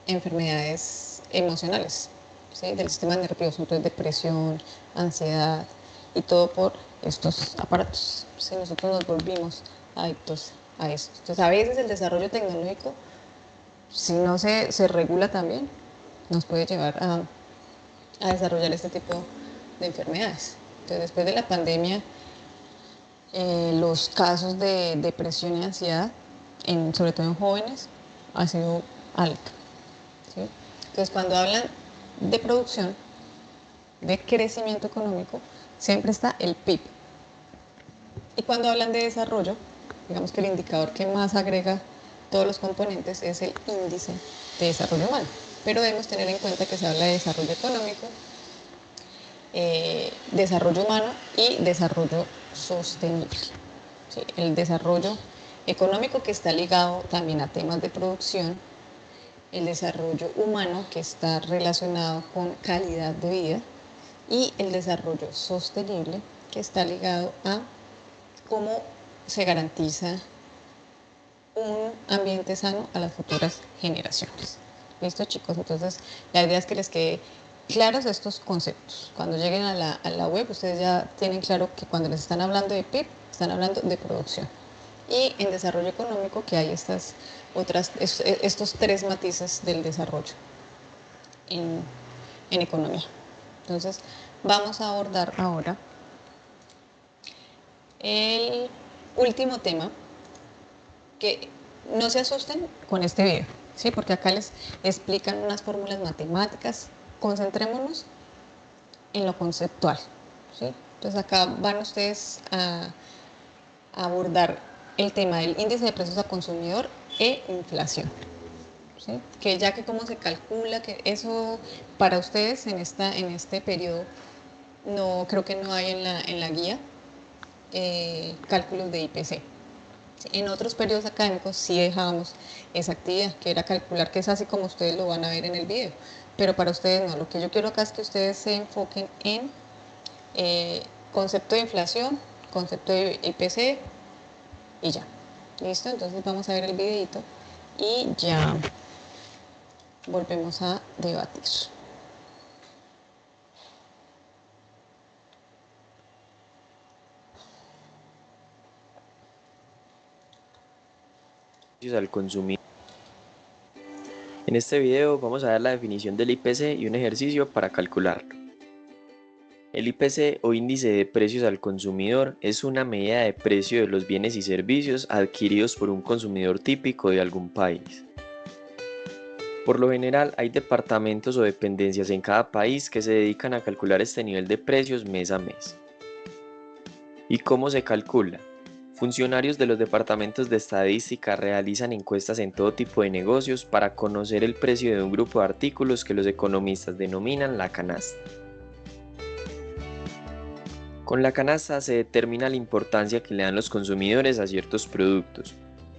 enfermedades emocionales, ¿sí? Del sistema nervioso, entonces depresión, ansiedad y todo por estos aparatos. ¿Sí? Nosotros nos volvimos adictos a eso. Entonces a veces el desarrollo tecnológico, si no se regula también, nos puede llevar a desarrollar este tipo de enfermedades. Entonces después de la pandemia, los casos de depresión y ansiedad, sobre todo en jóvenes, ha sido alto. ¿Sí? Entonces, cuando hablan de producción, de crecimiento económico, siempre está el PIB. Y cuando hablan de desarrollo, digamos que el indicador que más agrega todos los componentes es el índice de desarrollo humano. Pero debemos tener en cuenta que se habla de desarrollo económico, desarrollo humano y desarrollo sostenible. ¿Sí? El desarrollo económico que está ligado también a temas de producción, el desarrollo humano que está relacionado con calidad de vida y el desarrollo sostenible que está ligado a cómo se garantiza un ambiente sano a las futuras generaciones. ¿Listo, chicos? Entonces, la idea es que les quede claros estos conceptos. Cuando lleguen a la web, ustedes ya tienen claro que cuando les están hablando de PIB, están hablando de producción. Y en desarrollo económico, que hay estos tres matices del desarrollo en, en economía. Entonces, vamos a abordar ahora el último tema, que no se asusten con este video, ¿sí? Porque acá les explican unas fórmulas matemáticas. Concentrémonos en lo conceptual, ¿sí? Entonces acá van ustedes a abordar el tema del índice de precios a consumidor e inflación, ¿sí? Que ya que cómo se calcula, que eso para ustedes en este periodo no creo que no hay en la guía cálculos de IPC. En otros periodos académicos sí dejábamos esa actividad, que era calcular, que es así como ustedes lo van a ver en el video, pero para ustedes no. Lo que yo quiero acá es que ustedes se enfoquen en concepto de inflación, concepto de IPC y ya. ¿Listo? Entonces vamos a ver el videito y ya volvemos a debatir. Al consumir. En este video vamos a ver la definición del IPC y un ejercicio para calcularlo. El IPC o índice de precios al consumidor es una medida de precio de los bienes y servicios adquiridos por un consumidor típico de algún país. Por lo general hay departamentos o dependencias en cada país que se dedican a calcular este nivel de precios mes a mes. ¿Y cómo se calcula? Funcionarios de los departamentos de estadística realizan encuestas en todo tipo de negocios para conocer el precio de un grupo de artículos que los economistas denominan la canasta. Con la canasta se determina la importancia que le dan los consumidores a ciertos productos.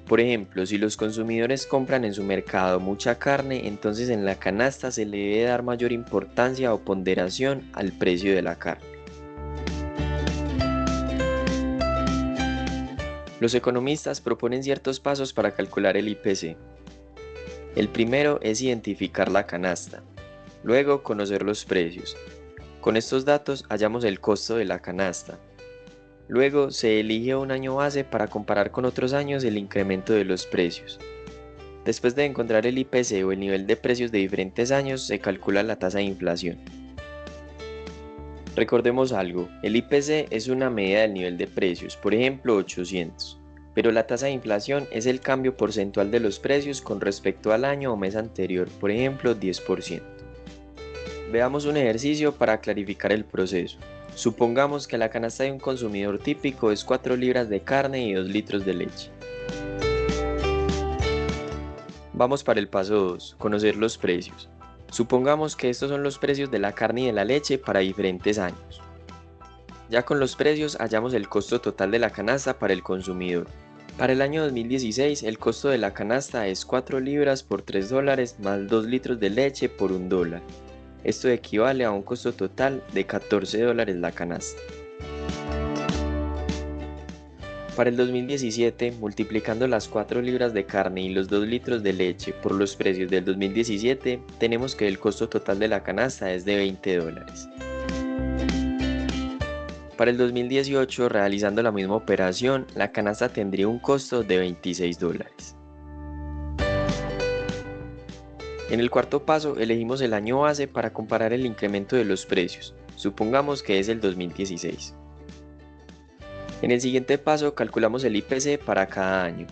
Por ejemplo, si los consumidores compran en su mercado mucha carne, entonces en la canasta se le debe dar mayor importancia o ponderación al precio de la carne. Los economistas proponen ciertos pasos para calcular el IPC. El primero es identificar la canasta, luego conocer los precios. Con estos datos hallamos el costo de la canasta. Luego se elige un año base para comparar con otros años el incremento de los precios. Después de encontrar el IPC o el nivel de precios de diferentes años, se calcula la tasa de inflación. Recordemos algo, el IPC es una medida del nivel de precios, por ejemplo 800, pero la tasa de inflación es el cambio porcentual de los precios con respecto al año o mes anterior, por ejemplo 10%. Veamos un ejercicio para clarificar el proceso. Supongamos que la canasta de un consumidor típico es 4 libras de carne y 2 litros de leche. Vamos para el paso 2, conocer los precios. Supongamos que estos son los precios de la carne y de la leche para diferentes años. Ya con los precios hallamos el costo total de la canasta para el consumidor. Para el año 2016 el costo de la canasta es 4 libras por 3 dólares más 2 litros de leche por 1 dólar. Esto equivale a un costo total de 14 dólares la canasta. Para el 2017, multiplicando las 4 libras de carne y los 2 litros de leche por los precios del 2017, tenemos que el costo total de la canasta es de 20 dólares. Para el 2018, realizando la misma operación, la canasta tendría un costo de 26 dólares. En el cuarto paso, elegimos el año base para comparar el incremento de los precios. Supongamos que es el 2016. En el siguiente paso calculamos el IPC para cada año.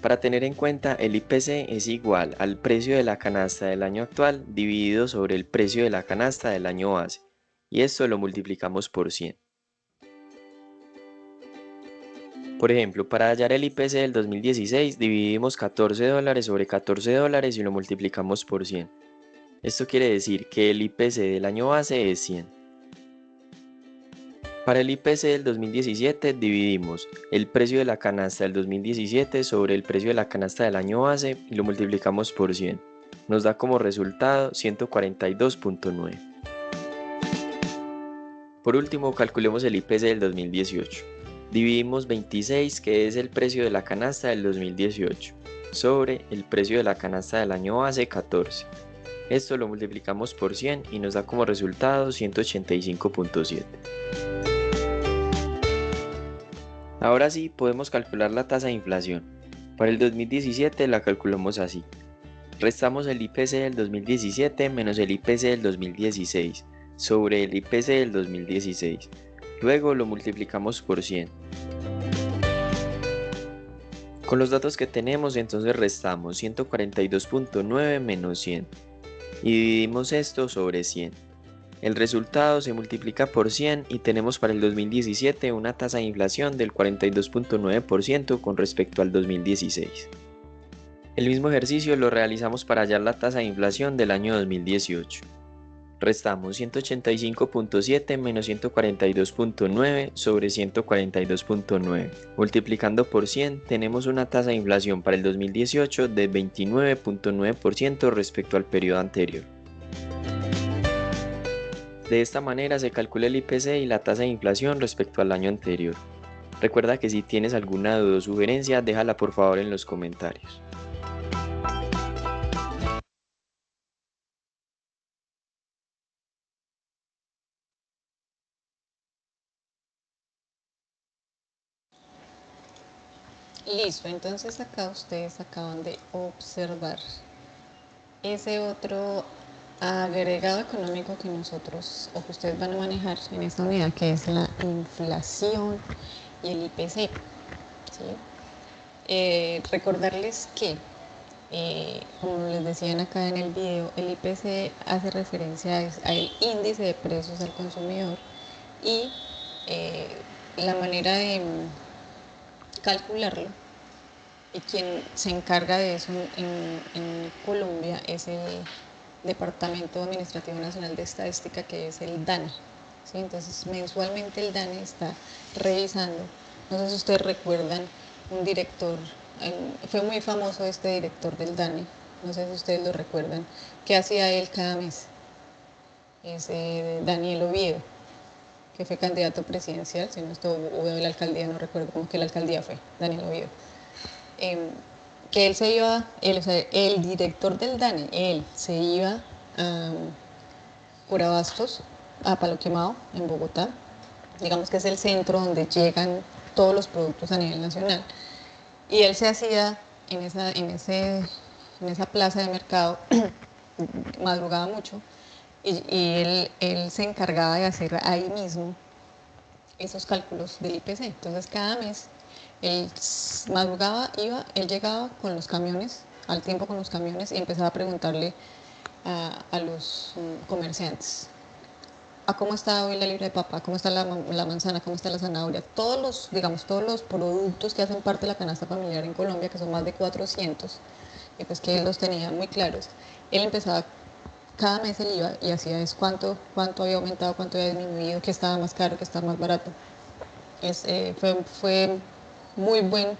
Para tener en cuenta, el IPC es igual al precio de la canasta del año actual dividido sobre el precio de la canasta del año base, y esto lo multiplicamos por 100. Por ejemplo, para hallar el IPC del 2016 dividimos 14 dólares sobre 14 dólares y lo multiplicamos por 100. Esto quiere decir que el IPC del año base es 100. Para el IPC del 2017 dividimos el precio de la canasta del 2017 sobre el precio de la canasta del año base y lo multiplicamos por 100. Nos da como resultado 142.9. Por último, calculemos el IPC del 2018. Dividimos 26, que es el precio de la canasta del 2018, sobre el precio de la canasta del año base 14. Esto lo multiplicamos por 100 y nos da como resultado 185.7. Ahora sí podemos calcular la tasa de inflación. Para el 2017 la calculamos así. Restamos el IPC del 2017 menos el IPC del 2016 sobre el IPC del 2016. Luego lo multiplicamos por 100. Con los datos que tenemos entonces restamos 142.9 menos 100 y dividimos esto sobre 100. El resultado se multiplica por 100 y tenemos para el 2017 una tasa de inflación del 42.9% con respecto al 2016. El mismo ejercicio lo realizamos para hallar la tasa de inflación del año 2018. Restamos 185.7 menos 142.9 sobre 142.9. Multiplicando por 100 tenemos una tasa de inflación para el 2018 de 29.9% respecto al periodo anterior. De esta manera se calcula el IPC y la tasa de inflación respecto al año anterior. Recuerda que si tienes alguna duda o sugerencia, déjala por favor en los comentarios. Listo, entonces acá ustedes acaban de observar ese otro agregado económico que nosotros o que ustedes van a manejar en esta unidad, que es la inflación y el IPC. ¿Sí? Recordarles que, como les decían acá en el video, el IPC hace referencia al índice de precios al consumidor y la manera de calcularlo y quien se encarga de eso en Colombia es el Departamento Administrativo Nacional de Estadística, que es el DANE. ¿Sí? Entonces, mensualmente el DANE está revisando. No sé si ustedes recuerdan un director, fue muy famoso este director del DANE, no sé si ustedes lo recuerdan, ¿qué hacía él cada mes? Es Daniel Oviedo, que fue candidato presidencial, si no estuvo, o de la alcaldía, no recuerdo cómo que la alcaldía fue, Daniel Oviedo. Que él se iba, o sea, el director del DANE, él se iba por Abastos, a Palo Quemado, en Bogotá, digamos que es el centro donde llegan todos los productos a nivel nacional, y él se hacía en esa plaza de mercado, madrugaba mucho, y él se encargaba de hacer ahí mismo esos cálculos del IPC. Entonces cada mes él madrugaba, él llegaba con los camiones, al tiempo con los camiones, y empezaba a preguntarle a los comerciantes a cómo está hoy la libra de papa, cómo está la manzana, cómo está la zanahoria, digamos, todos los productos que hacen parte de la canasta familiar en Colombia, que son más de 400, y pues que él los tenía muy claros. Él empezaba, cada mes él iba y hacía es cuánto había aumentado, cuánto había disminuido, qué estaba más caro, qué estaba más barato. Fue muy buen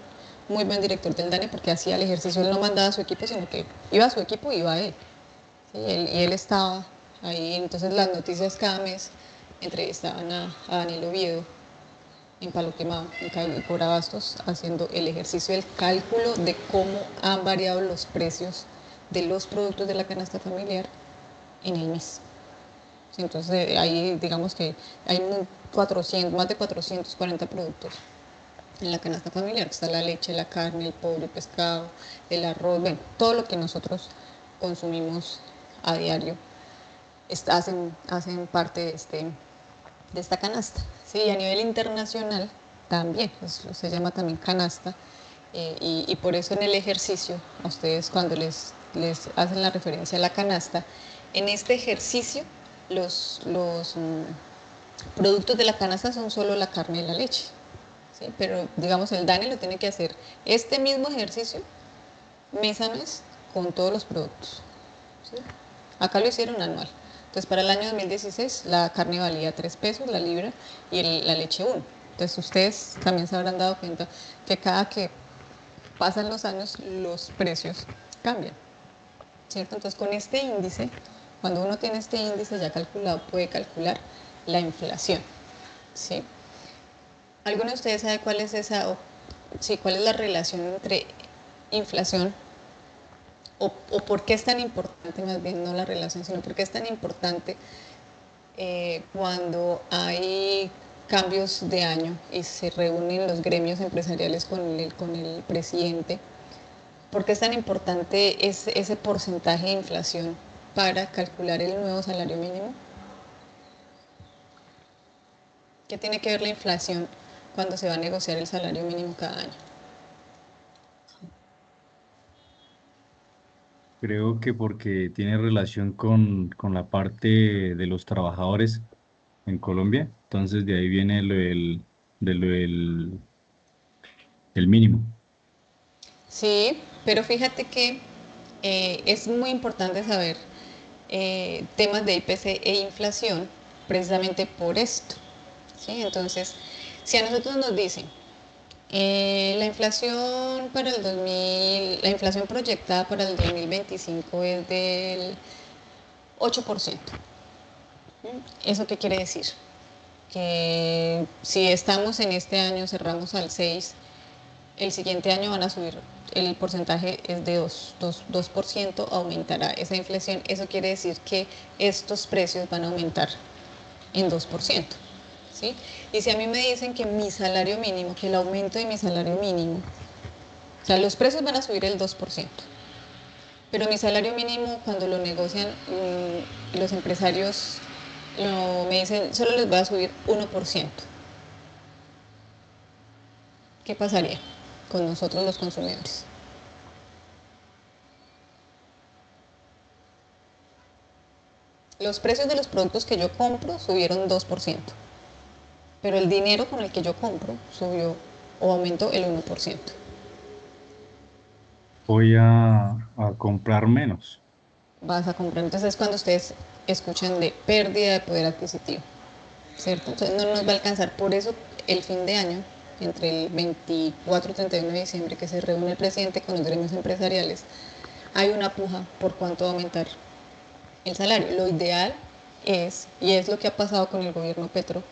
director del DANE porque hacía el ejercicio, él no mandaba a su equipo, sino que iba a su equipo y iba a él. ¿Sí? Y él estaba ahí, entonces las noticias cada mes entrevistaban a Daniel Oviedo en Palo Quemado, por Abastos, haciendo el ejercicio del cálculo de cómo han variado los precios de los productos de la canasta familiar en el mes. Entonces ahí digamos que hay más de 440 productos en la canasta familiar, que está la leche, la carne, el pollo, el pescado, el arroz, bueno, todo lo que nosotros consumimos a diario hacen parte de esta canasta. ¿Sí? Y a nivel internacional también, se llama también canasta, y por eso en el ejercicio, a ustedes cuando les hacen la referencia a la canasta, en este ejercicio los productos de la canasta son solo la carne y la leche. ¿Sí? Pero digamos el DANE lo tiene que hacer este mismo ejercicio mes a mes con todos los productos. ¿Sí? Acá lo hicieron anual. Entonces para el año 2016 la carne valía 3 pesos la libra y la leche 1. Entonces ustedes también se habrán dado cuenta que cada que pasan los años los precios cambian. ¿Cierto? Entonces con este índice, cuando uno tiene este índice ya calculado, puede calcular la inflación. ¿Sí? ¿Alguno de ustedes sabe cuál es cuál es la relación entre inflación o por qué es tan importante, más bien no la relación, sino por qué es tan importante cuando hay cambios de año y se reúnen los gremios empresariales con el presidente? ¿Por qué es tan importante ese porcentaje de inflación para calcular el nuevo salario mínimo? ¿Qué tiene que ver la inflación cuando se va a negociar el salario mínimo cada año? Creo que porque tiene relación con la parte de los trabajadores en Colombia, entonces de ahí viene el mínimo. Sí, pero fíjate que es muy importante saber temas de IPC e inflación precisamente por esto. ¿Sí? Entonces, si a nosotros nos dicen la inflación la inflación proyectada para el 2025 es del 8%. ¿Eso qué quiere decir? Que si estamos en este año, cerramos al 6%, el siguiente año van a subir, el porcentaje es de 2%, aumentará esa inflación. Eso quiere decir que estos precios van a aumentar en 2%. ¿Sí? Y si a mí me dicen que mi salario mínimo, que el aumento de mi salario mínimo, o sea, los precios van a subir el 2%, pero mi salario mínimo cuando lo negocian los empresarios me dicen, solo les voy a subir 1%. ¿Qué pasaría con nosotros los consumidores? Los precios de los productos que yo compro subieron 2%, pero el dinero con el que yo compro subió o aumentó el 1%. Voy a comprar menos. Vas a comprar. Entonces es cuando ustedes escuchan de pérdida de poder adquisitivo, ¿cierto? Entonces no nos va a alcanzar. Por eso el fin de año, entre el 24 y 31 de diciembre, que se reúne el presidente con los gremios empresariales, hay una puja por cuánto va a aumentar el salario. Lo ideal es, y es lo que ha pasado con el gobierno Petro,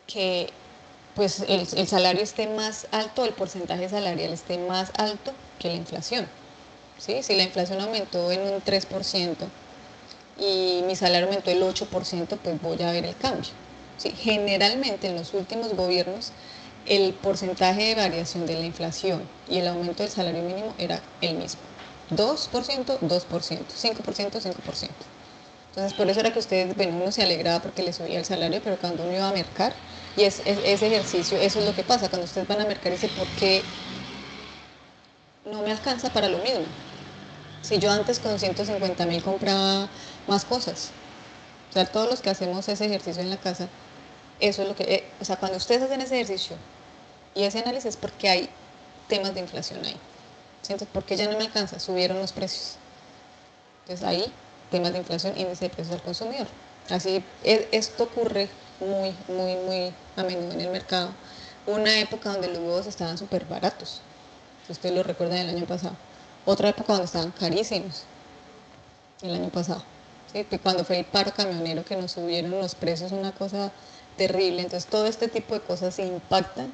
que pues el salario esté más alto, el porcentaje salarial esté más alto que la inflación. ¿Sí? Si la inflación aumentó en un 3% y mi salario aumentó el 8%, pues voy a ver el cambio. ¿Sí? Generalmente en los últimos gobiernos el porcentaje de variación de la inflación y el aumento del salario mínimo era el mismo. 2%, 2%, 5%, 5%. Entonces, por eso era que ustedes, bueno, uno se alegraba porque le subía el salario, pero cuando uno iba a mercar, y ese ejercicio, eso es lo que pasa, cuando ustedes van a mercar, dice, ¿por qué no me alcanza para lo mismo? Si yo antes con 150.000 compraba más cosas. O sea, todos los que hacemos ese ejercicio en la casa, eso es lo que, o sea, cuando ustedes hacen ese ejercicio y ese análisis es porque hay temas de inflación ahí. Entonces, ¿por qué ya no me alcanza? Subieron los precios. Entonces ahí, temas de inflación, índice de precios al consumidor. Así, esto ocurre muy, muy, muy a menudo en el mercado. Una época donde los huevos estaban súper baratos, si ustedes lo recuerdan del año pasado. Otra época donde estaban carísimos, el año pasado. ¿Sí? Cuando fue el paro camionero que nos subieron los precios, una cosa terrible. Entonces todo este tipo de cosas impactan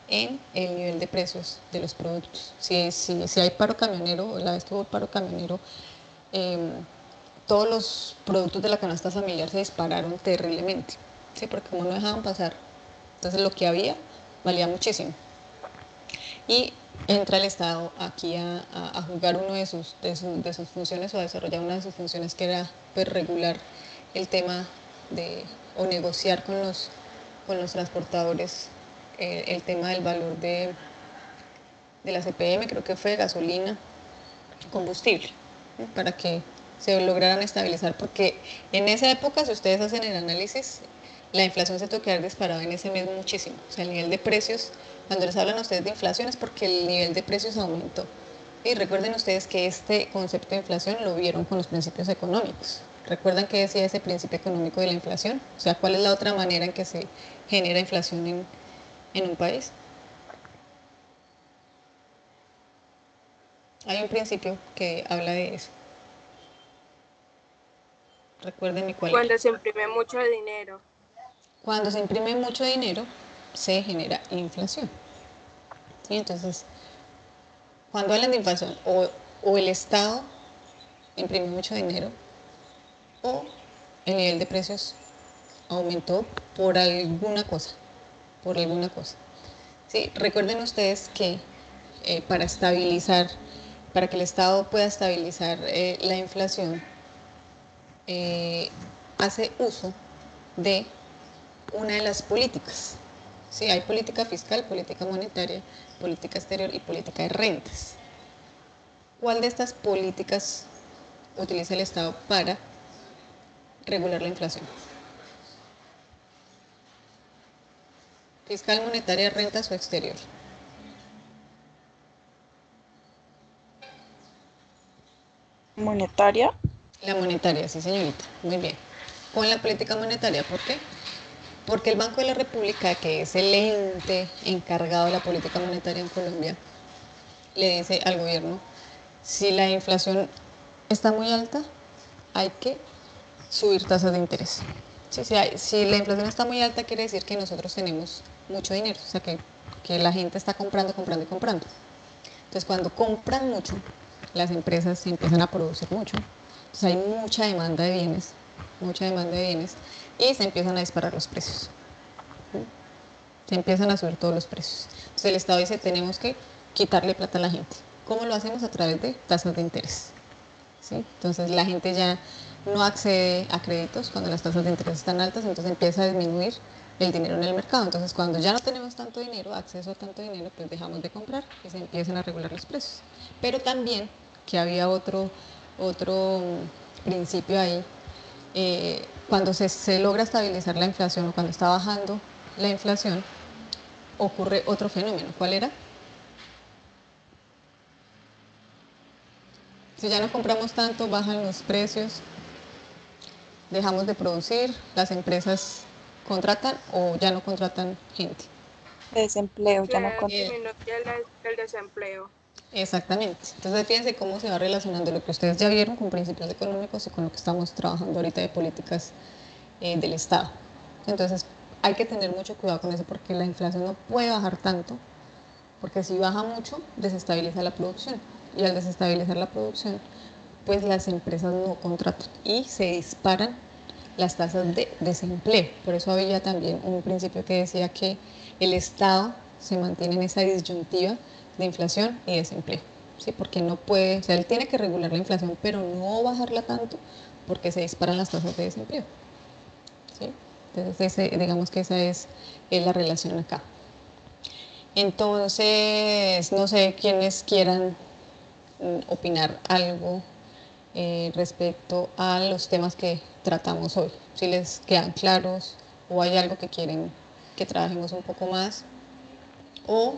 en el nivel de precios de los productos. Si hay paro camionero, la vez que hubo paro camionero, todos los productos de la canasta familiar se dispararon terriblemente, ¿sí? Porque como no dejaban pasar, entonces lo que había valía muchísimo. Y entra el Estado aquí a jugar uno de sus funciones o a desarrollar una de sus funciones que era pues, regular el tema o negociar con los transportadores el tema del valor de la CPM, creo que fue gasolina, combustible, ¿no? Para que se lograran estabilizar, porque en esa época, si ustedes hacen el análisis, la inflación se tuvo que haber disparado en ese mes muchísimo. O sea, el nivel de precios, cuando les hablan a ustedes de inflación es porque el nivel de precios aumentó. Y recuerden ustedes que este concepto de inflación lo vieron con los principios económicos. ¿Recuerdan qué decía ese principio económico de la inflación? O sea, ¿cuál es la otra manera en que se genera inflación en un país? Hay un principio que habla de eso. Recuérdenme cuál era. Cuando se imprime mucho dinero. Cuando se imprime mucho dinero, se genera inflación. ¿Sí? Entonces, cuando hablan de inflación, o el Estado imprime mucho dinero, o el nivel de precios aumentó por alguna cosa, por alguna cosa. ¿Sí? Recuerden ustedes que para estabilizar, para que el Estado pueda estabilizar la inflación, hace uso de una de las políticas. Sí, hay política fiscal, política monetaria, política exterior y política de rentas. ¿Cuál de estas políticas utiliza el Estado para regular la inflación? Fiscal, monetaria, rentas o exterior. Monetaria. La monetaria, sí señorita, muy bien. Con la política monetaria, ¿por qué? Porque el Banco de la República, que es el ente encargado de la política monetaria en Colombia, le dice al gobierno, si la inflación está muy alta, hay que subir tasas de interés. Sí, si la inflación está muy alta, quiere decir que nosotros tenemos mucho dinero, o sea que la gente está comprando, comprando y comprando. Entonces, cuando compran mucho, las empresas se empiezan a producir mucho. Entonces, hay mucha demanda de bienes, y se empiezan a disparar los precios. ¿Sí? Se empiezan a subir todos los precios. Entonces, el Estado dice, tenemos que quitarle plata a la gente. ¿Cómo lo hacemos? A través de tasas de interés. ¿sí? Entonces la gente ya no accede a créditos cuando las tasas de interés están altas, entonces empieza a disminuir el dinero en el mercado. Entonces cuando ya no tenemos tanto dinero, acceso a tanto dinero, pues dejamos de comprar y se empiezan a regular los precios. Pero también que había otro principio ahí, cuando se logra estabilizar la inflación o cuando está bajando la inflación, ocurre otro fenómeno. ¿Cuál era? Si ya no compramos tanto, bajan los precios, dejamos de producir, las empresas contratan o ya no contratan gente. Desempleo, ya no Se disminuye el desempleo. Exactamente. Entonces fíjense cómo se va relacionando lo que ustedes ya vieron con principios económicos y con lo que estamos trabajando ahorita de políticas del Estado. Entonces hay que tener mucho cuidado con eso porque la inflación no puede bajar tanto, porque si baja mucho desestabiliza la producción y al desestabilizar la producción pues las empresas no contratan y se disparan las tasas de desempleo. Por eso había también un principio que decía que el Estado se mantiene en esa disyuntiva de inflación y desempleo, ¿sí? Porque no puede, o sea, él tiene que regular la inflación, pero no bajarla tanto porque se disparan las tasas de desempleo, ¿sí? Entonces, digamos que esa es la relación acá. Entonces, no sé quiénes quieran opinar algo respecto a los temas que tratamos hoy. Si les quedan claros o hay algo que quieren que trabajemos un poco más. O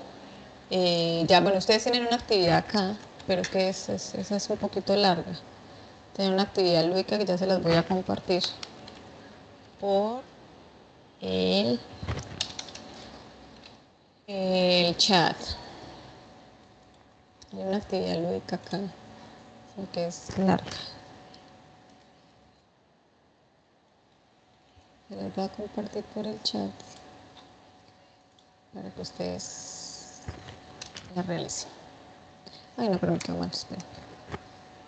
ya, bueno, ustedes tienen una actividad acá, pero es que esa es un poquito larga. Tienen una actividad lúdica que ya se las voy a compartir por el chat. Hay una actividad lúdica acá que es larga. Se las voy a compartir por el chat para que ustedes la realicen. Ay, no, pero me quedó mal, esperen.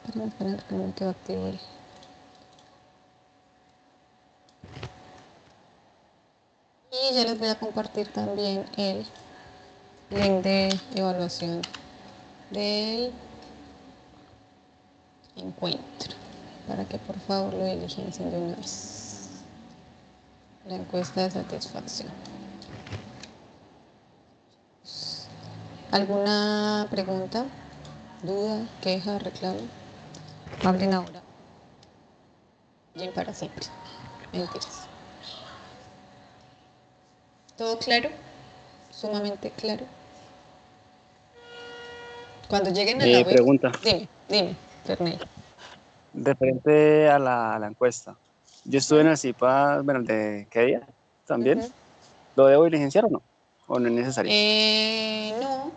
Esperen, que no me quedó activo el... Y ya les voy a compartir también el link de evaluación del encuentro para que por favor lo diligencien de una vez. La encuesta de satisfacción. ¿Alguna pregunta, duda, queja, reclamo? Hablen ahora. Y para siempre. Mentiras. ¿Todo claro? Sumamente claro. Cuando lleguen a la web, Pregunta, dime, Fernel. referente a la encuesta. Yo estuve en el CIPA, bueno, ¿de qué día? También. ¿Lo debo diligenciar o no? ¿O no es necesario? No,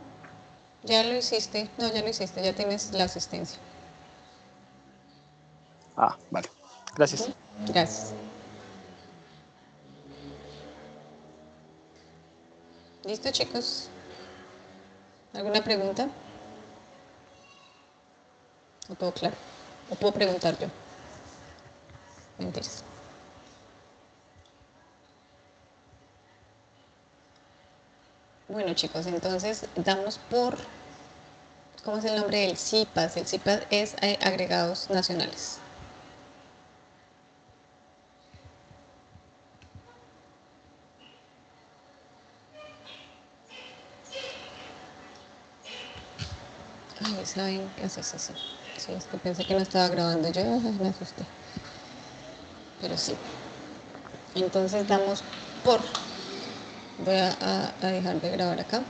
ya lo hiciste. No, ya lo hiciste, ya tienes la asistencia. Ah, vale. Gracias. Gracias. ¿Listo, chicos? ¿Alguna pregunta? ¿O todo claro? ¿O puedo preguntar yo? Mentiras. Bueno, chicos, entonces damos por... ¿Cómo es el nombre del CIPAS? El CIPAS es agregados nacionales. Ay, ¿saben qué haces así? Sí, es que pensé que no estaba grabando yo, me asusté. Pero sí. Entonces damos por... Voy a dejar de grabar acá.